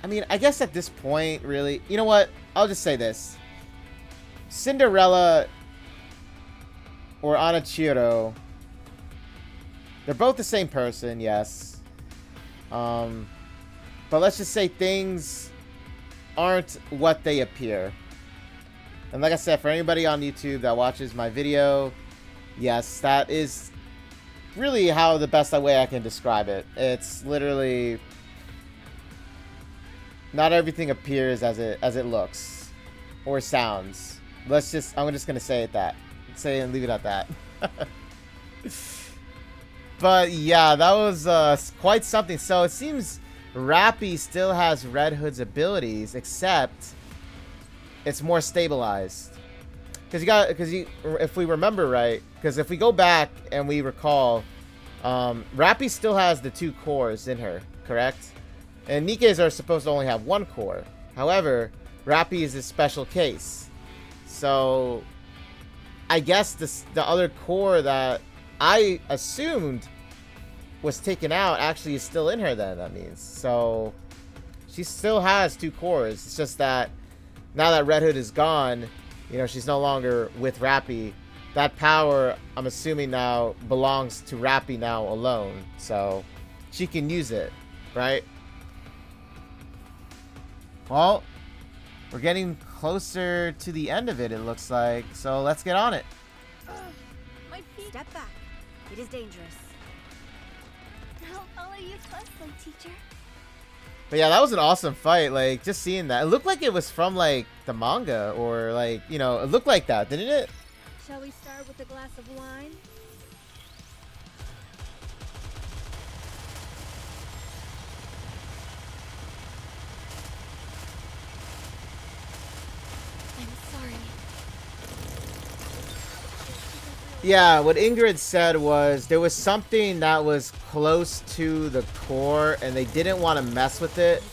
I mean, I guess at this point, really, you know what? I'll just say this. Cinderella or Anachiro, They're both the same person, yes. But let's just say things aren't what they appear. And like I said, for anybody on YouTube that watches my video, yes, that is really how the best way I can describe it. It's literally not everything appears as it looks or sounds. I'm just gonna say it and leave it at that. But yeah, that was quite something. So it seems Rappy still has Red Hood's abilities, except it's more stabilized. If we remember right, because if we go back and we recall, Rappy still has the 2 cores in her, correct? And Nikke's are supposed to only have 1 core. However, Rappy is a special case. So I guess the other core that I assumed was taken out actually is still in her then, that means. So she still has 2 cores. It's just that now that Red Hood is gone, you know, she's no longer with Rappy. That power, I'm assuming now, belongs to Rappy now alone. So she can use it, right? Well, we're getting closer to the end of it, it looks like. So let's get on it. My feet. Step back. It is dangerous. I'll follow you closely, teacher. But yeah, that was an awesome fight. Like, just seeing that. It looked like it was from, like, the manga. Or, like, you know, it looked like that, didn't it? Shall we start with a glass of wine? I'm sorry. Yeah, what Ingrid said was there was something that was close to the core and they didn't want to mess with it.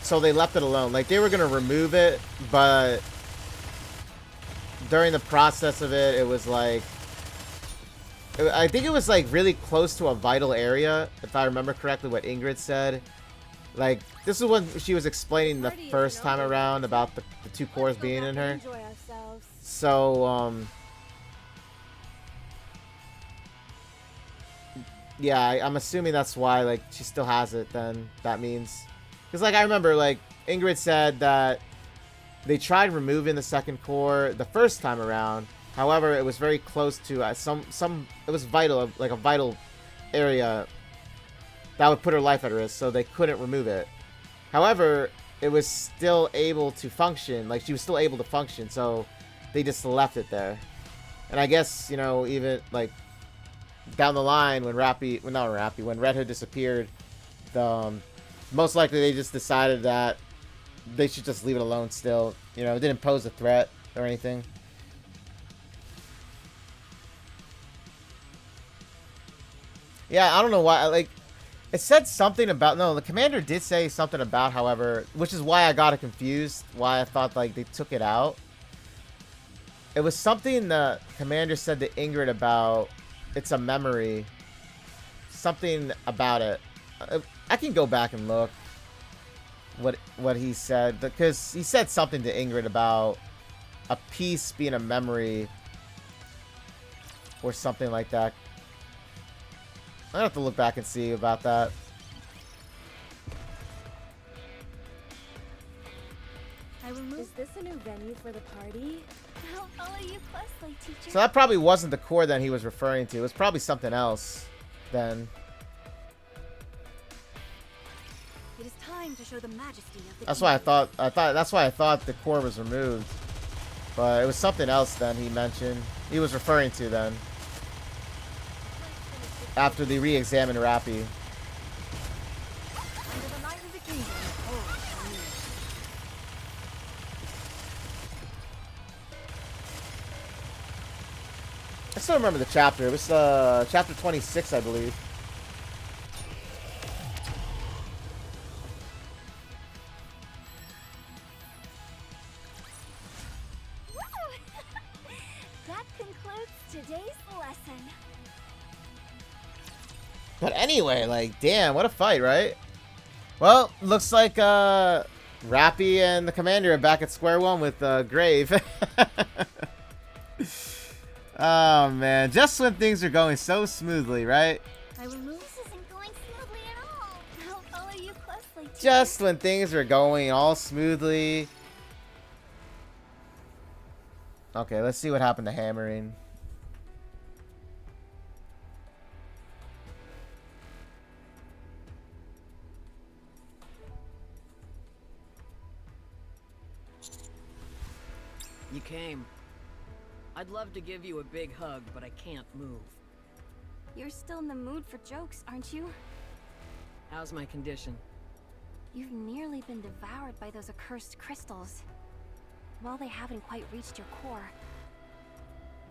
So they left it alone. Like, they were going to remove it, but during the process of it, it was like, I think it was like really close to a vital area, if I remember correctly what Ingrid said. Like, this is when she was explaining the first time around about the 2 cores being in her. So, yeah, I'm assuming that's why, like, she still has it then, that means. Because, like, I remember, like, Ingrid said that they tried removing the 2nd core the first time around. However, it was very close to it was vital, like a vital area that would put her life at risk, so they couldn't remove it. However, it was still able to function, like, she was still able to function, so they just left it there. And I guess, you know, even, like, down the line when when Red Hood disappeared, most likely they just decided that they should just leave it alone still. You know, it didn't pose a threat or anything. Yeah, I don't know why, like, it said something about, no, the commander did say something about, however, which is why I got it confused, why I thought, like, they took it out. It was something the commander said to Ingrid about, it's a memory. Something about it. I can go back and look what he said, because he said something to Ingrid about a piece being a memory or something like that. I have to look back and see about that. Is this a new venue for the party? I'll follow you closely, teacher. So that probably wasn't the core then he was referring to. It was probably something else then. It is time to show the majesty of the That's why that's why I thought the core was removed. But it was something else then he mentioned. He was referring to then. After they re-examined Rappy. I still remember the chapter. It was chapter 26, I believe. That concludes today's lesson. But anyway, like, damn, what a fight, right? Well, looks like Rappy and the commander are back at square one with Grave. Oh man, just when things are going so smoothly, right? I will move. This isn't going smoothly at all. I'll follow you closely. Just when things are going all smoothly. Okay, let's see what happened to Hammering. You came. I'd love to give you a big hug, but I can't move. You're still in the mood for jokes, aren't you? How's my condition? You've nearly been devoured by those accursed crystals. While they haven't quite reached your core,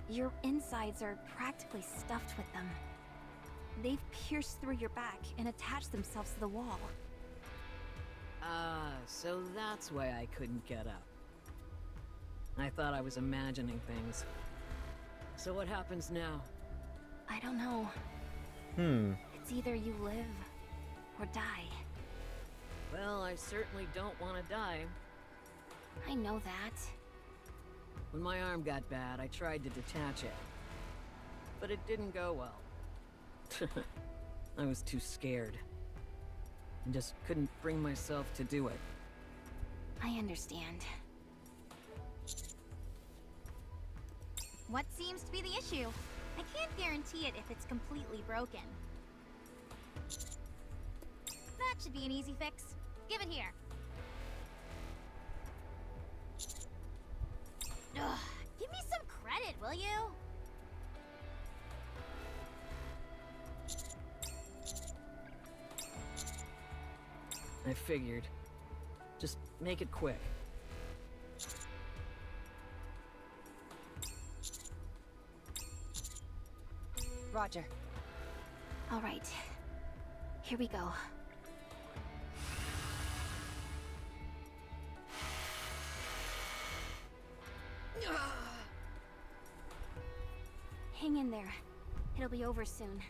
your insides are practically stuffed with them. They've pierced through your back and attached themselves to the wall. Ah, so that's why I couldn't get up. I thought I was imagining things. So what happens now? I don't know. It's either you live or die. Well, I certainly don't want to die. I know that. When my arm got bad, I tried to detach it. But it didn't go well. I was too scared. And just couldn't bring myself to do it. I understand. What seems to be the issue? I can't guarantee it if it's completely broken. That should be an easy fix. Give it here. Ugh, give me some credit, will you? I figured. Just make it quick. Roger. All right. Here we go. Hang in there. It'll be over soon.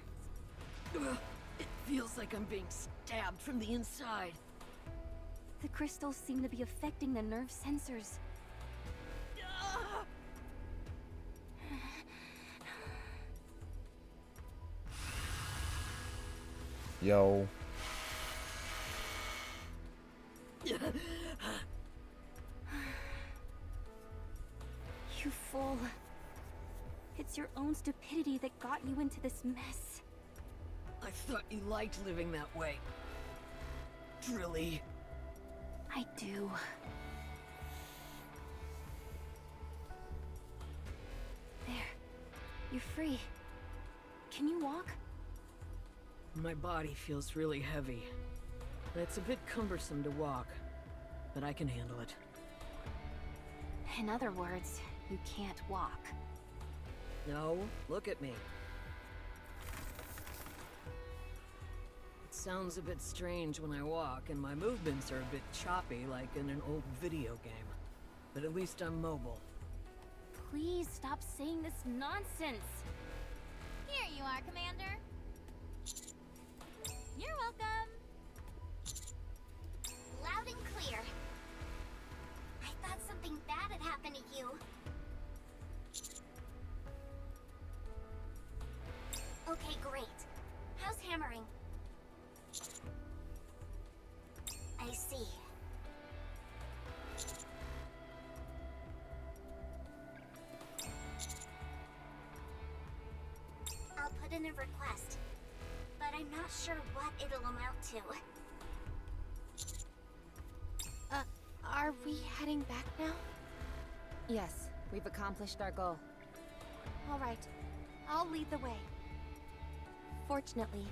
It feels like I'm being stabbed from the inside. The crystals seem to be affecting the nerve sensors. Yo. You fool. It's your own stupidity that got you into this mess. I thought you liked living that way. Really? I do. There. You're free. Can you walk? My body feels really heavy. It's a bit cumbersome to walk, but I can handle it. In other words, you can't walk. No, look at me. It sounds a bit strange when I walk, and my movements are a bit choppy like in an old video game. But at least I'm mobile. Please stop saying this nonsense. Here you are, Commander. You're welcome. Loud and clear. I thought something bad had happened to you. Okay, great. How's hammering? I see. I'll put in a request, but I'm not sure what it'll amount to. Are we heading back now? Yes, we've accomplished our goal. All right, I'll lead the way. Fortunately,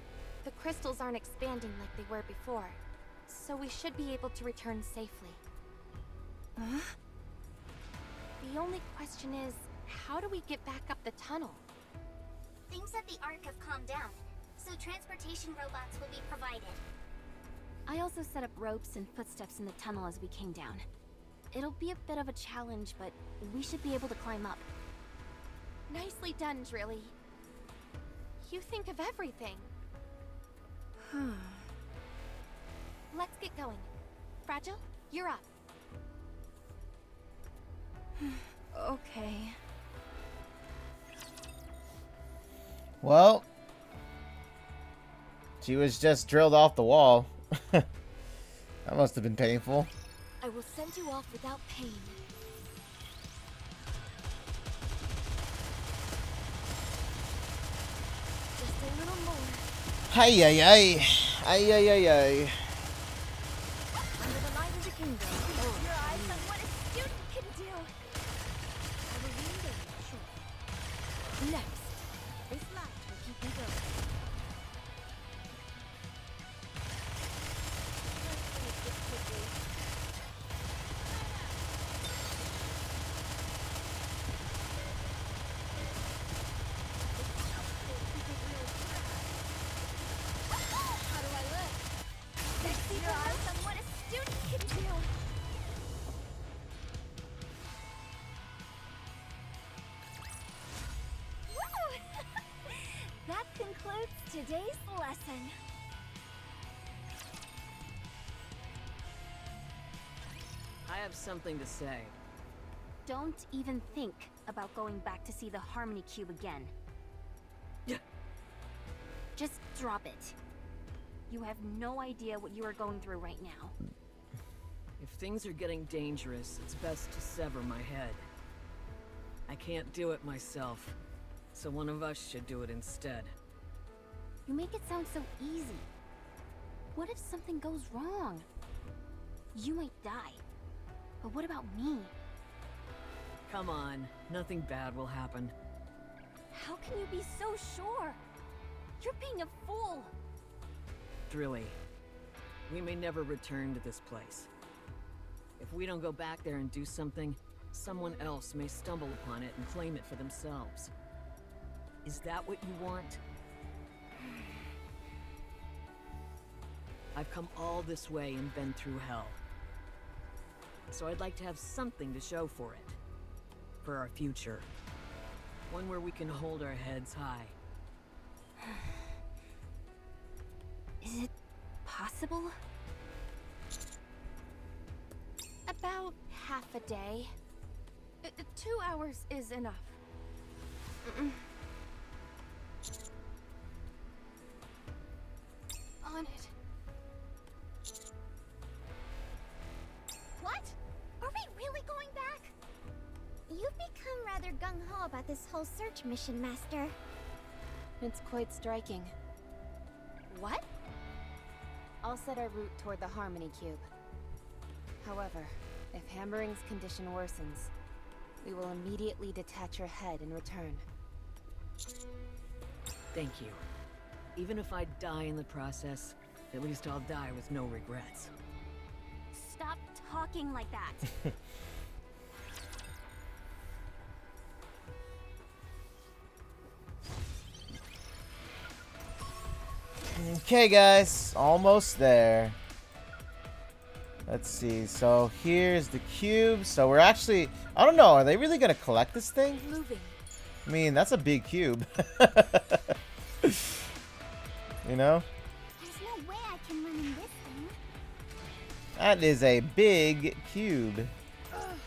the crystals aren't expanding like they were before, so we should be able to return safely. Huh? The only question is, how do we get back up the tunnel? Things at the Ark have calmed down, so transportation robots will be provided. I also set up ropes and footsteps in the tunnel as we came down. It'll be a bit of a challenge, but we should be able to climb up. Nicely done, Drilly. You think of everything. Let's get going. Fragile, you're up. Okay. Well, she was just drilled off the wall. That must have been painful. I will send you off without pain. Just a little more. Ay, ay, ay. Ay, ay, ay, ay. Under the light of the kingdom. Your eyes on what a student can do. I will lead in, sure. Next. This light will keep me going. Let's finish this quickly. How do I look? Keep your eyes on what a student can do. Woo! That concludes today's lesson. I have something to say. Don't even think about going back to see the Harmony Cube again. Just drop it. You have no idea what you are going through right now. If things are getting dangerous, it's best to sever my head. I can't do it myself, so one of us should do it instead. You make it sound so easy. What if something goes wrong? You might die. But what about me? Come on, nothing bad will happen. How can you be so sure? You're being a fool. Drilly, we may never return to this place. If we don't go back there and do something, someone else may stumble upon it and claim it for themselves. Is that what you want? I've come all this way and been through hell. So I'd like to have something to show for it. For our future. One where we can hold our heads high. Is it possible? About half a day. 2 hours is enough. On it. What? Are we really going back? You've become rather gung-ho about this whole search mission, Master. It's quite striking. What? I'll set our route toward the Harmony Cube. However, if Hammering's condition worsens, we will immediately detach her head in return. Thank you. Even if I die in the process, at least I'll die with no regrets. Stop talking like that. Okay, guys, almost there. Let's see. So here's the cube. So we're actually, I don't know, are they really gonna collect this thing? Moving. I mean, that's a big cube. You know? There's no way I can run in this thing. That is a big cube. Ugh,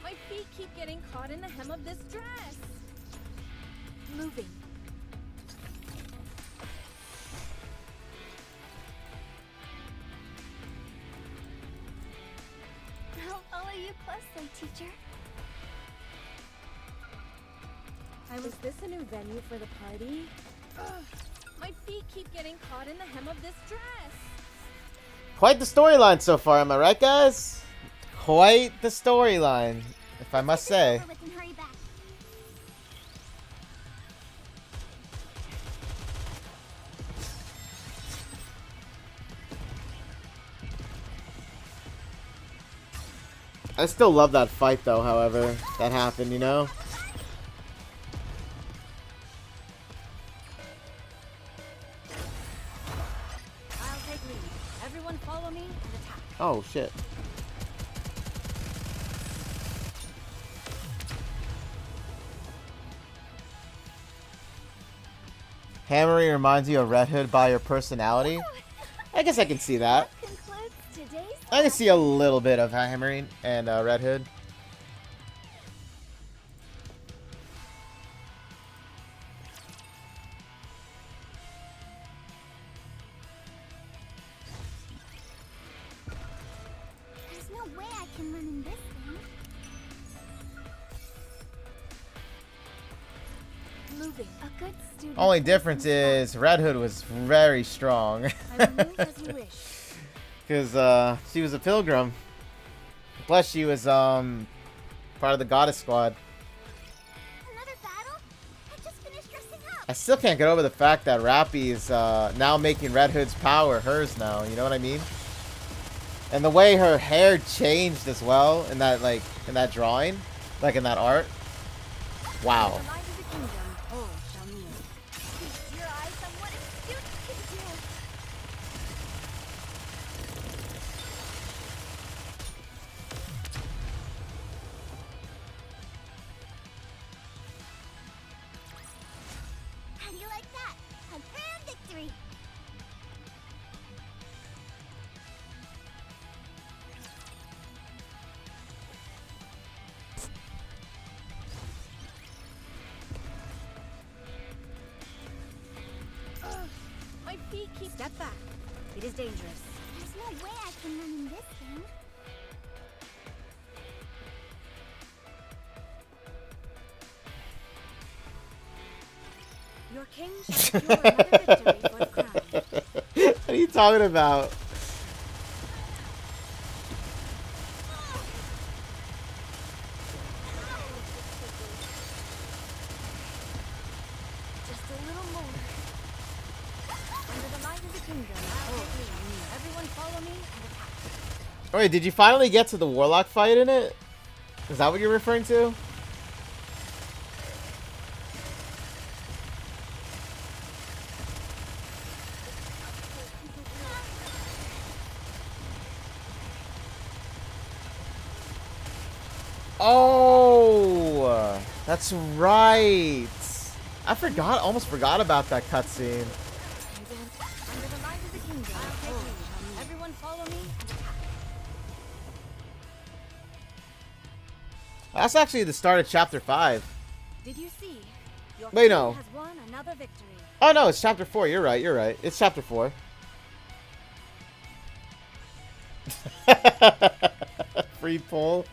my feet keep getting caught in the hem of this dress. Moving. I'll follow you closely, teacher. Is this a new venue for the party? Ugh, my feet keep getting caught in the hem of this dress. Quite the storyline so far, am I right, guys? Quite the storyline, if I must say. Over with and hurry back. I still love that fight, though, however, that happened, you know? I'll take lead. Everyone follow me and attack. Oh, shit. Hammering reminds you of Red Hood by your personality? I guess I can see that. Concludes today's I can see a little bit of Hammering and Red Hood. can run in this thing. Moving. A good student. Only difference is Red Hood was very strong. I will move as you wish. Because she was a pilgrim. Plus she was part of the goddess squad. Another battle? I just finished dressing up. I still can't get over the fact that Rappy is now making Red Hood's power hers now. You know what I mean? And the way her hair changed as well in that drawing, like in that art. Wow. The light of the kingdom, oh, shall kneel. Feast your eyes on what a student can do. How do you like that? A grand victory. My feet keep... Step back. It is dangerous. There's no way I can run in this thing. Your king shall secure another victory for the crown. What are you talking about? Just a little more. Under the light of the kingdom, oh, shall kneel. Everyone follow me and attack. Wait, did you finally get to the Warlock fight in it? Is that what you're referring to? Oh, that's right. I almost forgot about that cutscene. Under the light of the kingdom, oh, shall kneel. Everyone follow me and attack. That's actually the start of chapter 5. Did you see? Your Wait, king no. has won another victory. Oh no, it's chapter 4. You're right. It's chapter 4. Free pull.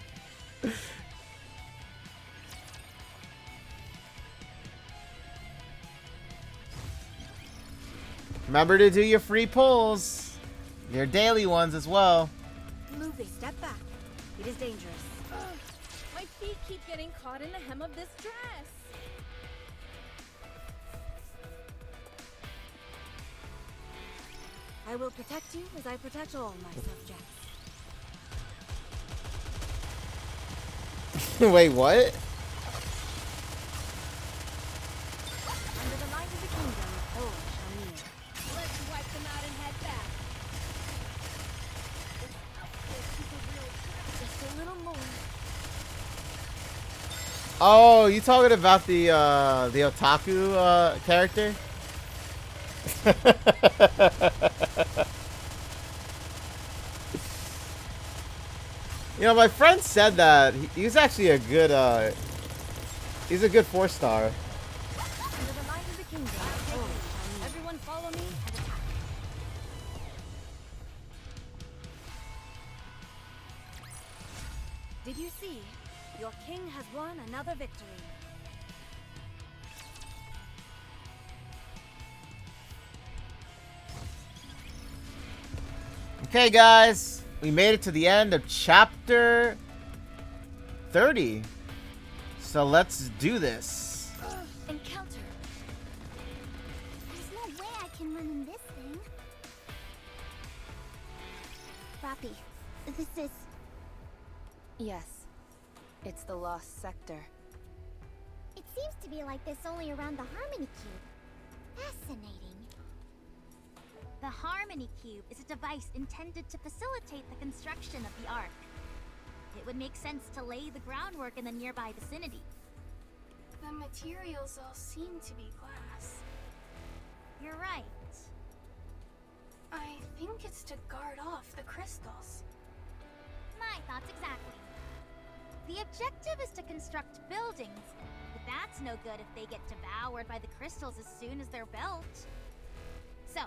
Remember to do your free pulls. Your daily ones as well. Moving. Step back. It is dangerous. My feet keep getting caught in the hem of this dress. I will protect you as I protect all my subjects. Wait, what? Under the light of the kingdom, all shall kneel. Let's wipe them out and head back. Just a little more. Oh, you talking about the otaku character? You know, my friend said that he's actually a good he's a good 4-star. Under the light of the kingdom, all shall kneel. Everyone follow me and attack. Did you see? Your king has won another victory. Okay, guys, we made it to the end of chapter 30. So let's do this. Encounter. There's no way I can run in this thing. Rappy, this is... Yes. It's the lost sector. It seems to be like this only around the Harmony Cube. Fascinating. The Harmony Cube is a device intended to facilitate the construction of the Ark. It would make sense to lay the groundwork in the nearby vicinity. The materials all seem to be glass. You're right. I think it's to guard off the crystals. My thoughts exactly. The objective is to construct buildings, but that's no good if they get devoured by the crystals as soon as they're built. So,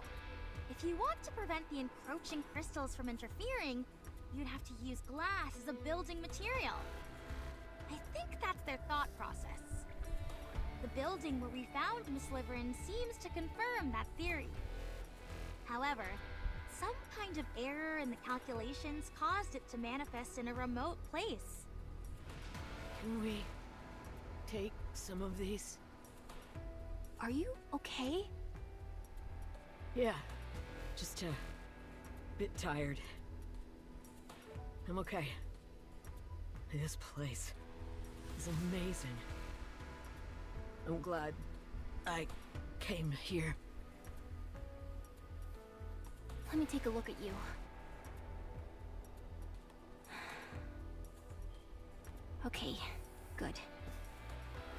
if you want to prevent the encroaching crystals from interfering, you'd have to use glass as a building material. I think that's their thought process. The building where we found Miss Liveryn seems to confirm that theory. However, some kind of error in the calculations caused it to manifest in a remote place. Can we take some of these? Are you okay? Yeah, just a bit tired. I'm okay. This place is amazing. I'm glad I came here. Let me take a look at you. Okay, good.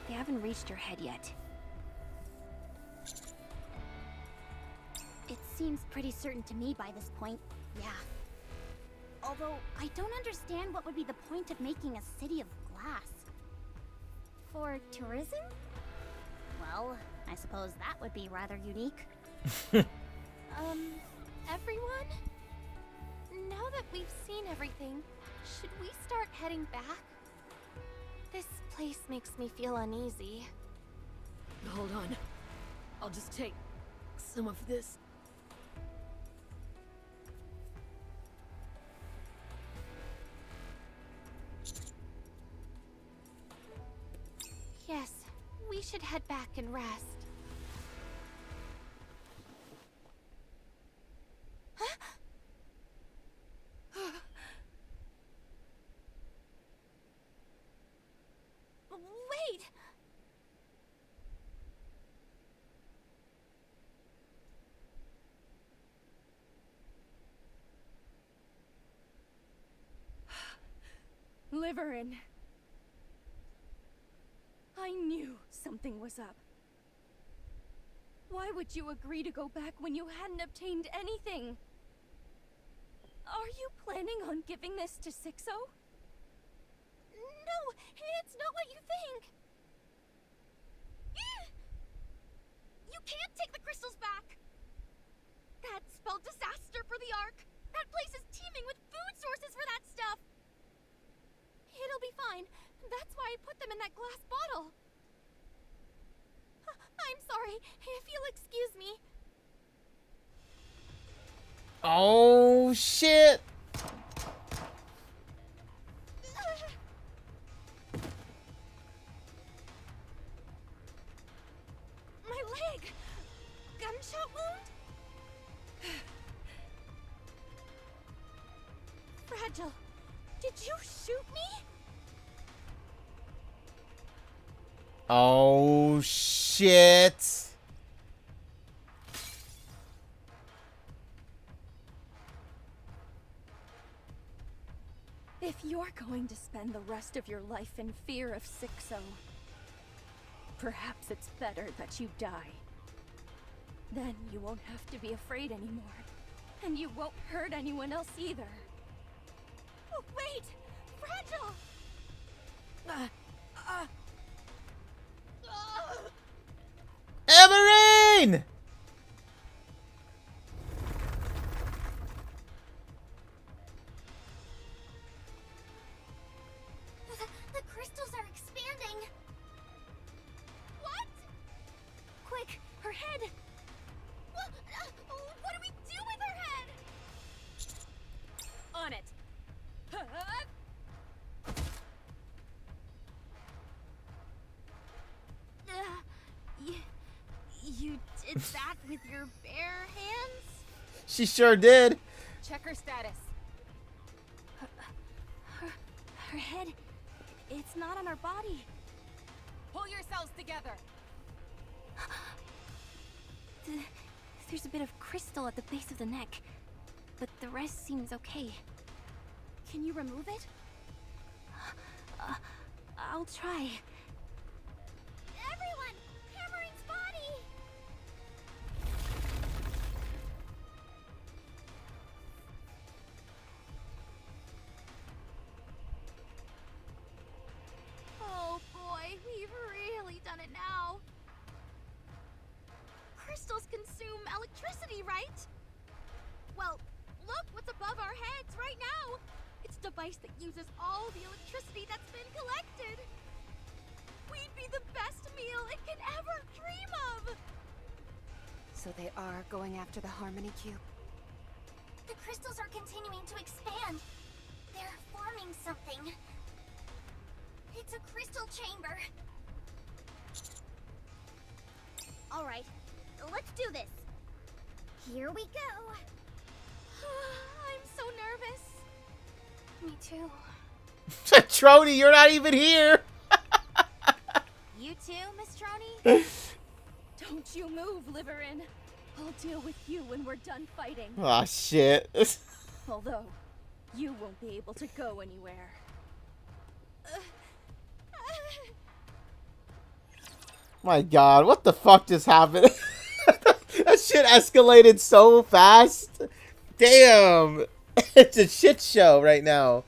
They haven't reached your head yet. It seems pretty certain to me by this point, yeah. Although, I don't understand what would be the point of making a city of glass. For tourism? Well, I suppose that would be rather unique. Everyone? Now that we've seen everything, should we start heading back? This place makes me feel uneasy. Hold on. I'll just take some of this. Yes, we should head back and rest. Wait! Liveryn. I knew something was up. Why would you agree to go back when you hadn't obtained anything? Are you planning on giving this to Sixo? No, it's not what you think. You can't take the crystals back. That spelled disaster for the Ark. That place is teeming with food sources for that stuff. It'll be fine. That's why I put them in that glass bottle. I'm sorry, if you'll excuse me. Oh, shit! My leg! Gunshot wound? Fragile, did you shoot me? Oh, shit! If you're going to spend the rest of your life in fear of Sixo, perhaps it's better that you die. Then you won't have to be afraid anymore. And you won't hurt anyone else either. Oh, wait! Fragile! Hammering! The crystals are expanding. What? Quick, her head. What do we do with her head? On it. You did that with your bare hands? She sure did. Check her status. Her head, it's not on her body. Pull yourselves together. There's a bit of crystal at the base of the neck, but the rest seems okay. Can you remove it? I'll try. Everyone! Hammering's body! Oh boy, we've really done it now. Crystals consume electricity, right? Well, look what's above our heads right now. device that uses all the electricity that's been collected. We'd be the best meal it can ever dream of. So they are going after the Harmony Cube. The crystals are continuing to expand. They're forming something. It's a crystal chamber. All right, let's do this. Here we go. I'm so nervous. Me too. Trony, you're not even here. You too, Miss Trony? Don't you move, Liveryn. I'll deal with you when we're done fighting. Oh shit. Although, you won't be able to go anywhere. My god, what the fuck just happened? That shit escalated so fast. Damn. It's a shit show right now.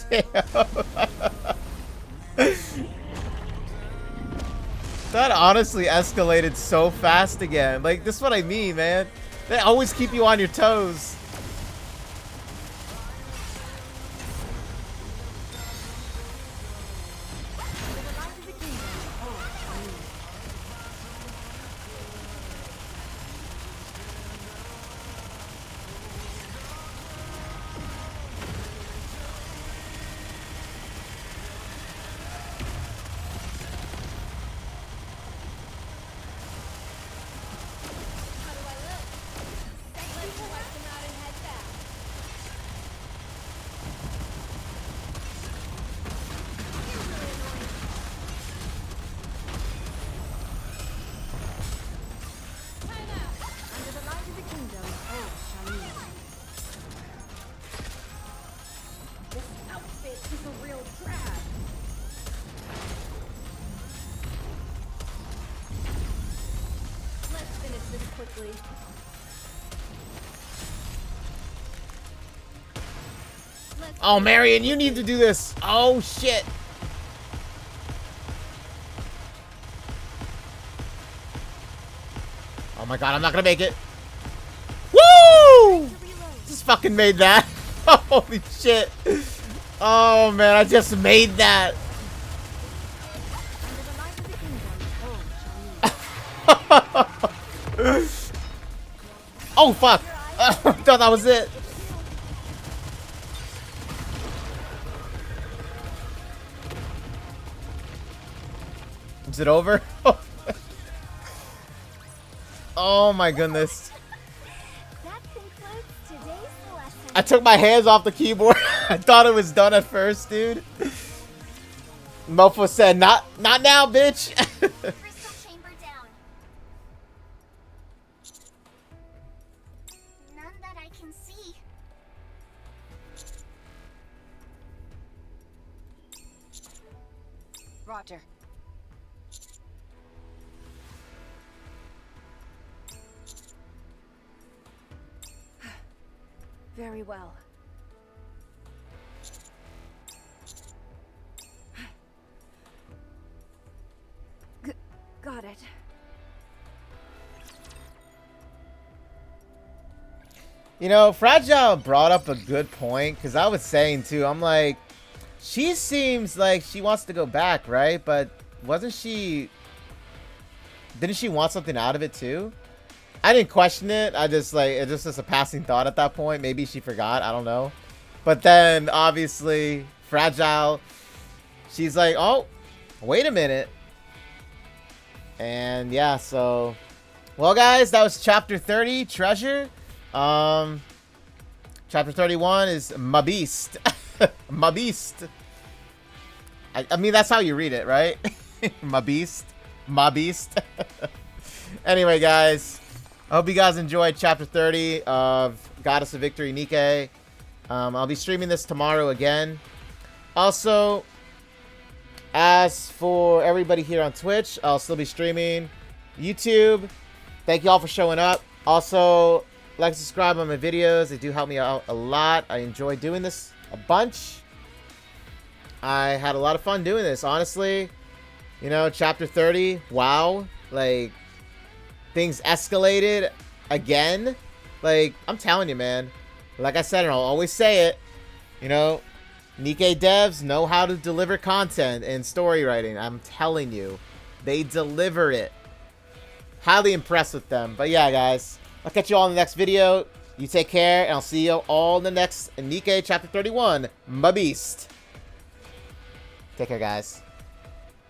Damn. That honestly escalated so fast again. Like, this is what I mean, man. They always keep you on your toes. Oh, Marion, you need to do this. Oh, shit. Oh my god, I'm not gonna make it. Woo! Just fucking made that. Holy shit. Oh man, I just made that. Oh fuck. I thought that was it. Is it over? Oh my goodness. That concludes today's lesson. I took my hands off the keyboard. I thought it was done at first, dude. Mofo said, not now, bitch. Crystal chamber down. None that I can see. Roger. Very well. Got it. You know, Fragile brought up a good point, because I was saying too, I'm like, she seems like she wants to go back, right? But didn't she want something out of it too? I didn't question it. I just like, it just was a passing thought at that point. Maybe she forgot. I don't know. But then obviously Fragile, she's like, oh, wait a minute. And yeah, so, well guys, that was chapter 30, Treasure. Chapter 31 is Ma Beast. Ma Beast. I mean, that's how you read it, right? Ma Beast. Ma Beast. Anyway, guys, I hope you guys enjoyed chapter 30 of Goddess of Victory, Nikke. I'll be streaming this tomorrow again. Also, as for everybody here on Twitch, I'll still be streaming YouTube. Thank you all for showing up. Also, like, subscribe on my videos. They do help me out a lot. I enjoy doing this a bunch. I had a lot of fun doing this, honestly. You know, chapter 30, wow. Like, things escalated again. Like, I'm telling you, man. Like I said, and I'll always say it, you know, Nikke devs know how to deliver content and story writing. I'm telling you. They deliver it. Highly impressed with them. But yeah, guys, I'll catch you all in the next video. You take care, and I'll see you all in the next Nikke chapter 31, My Beast. Take care, guys.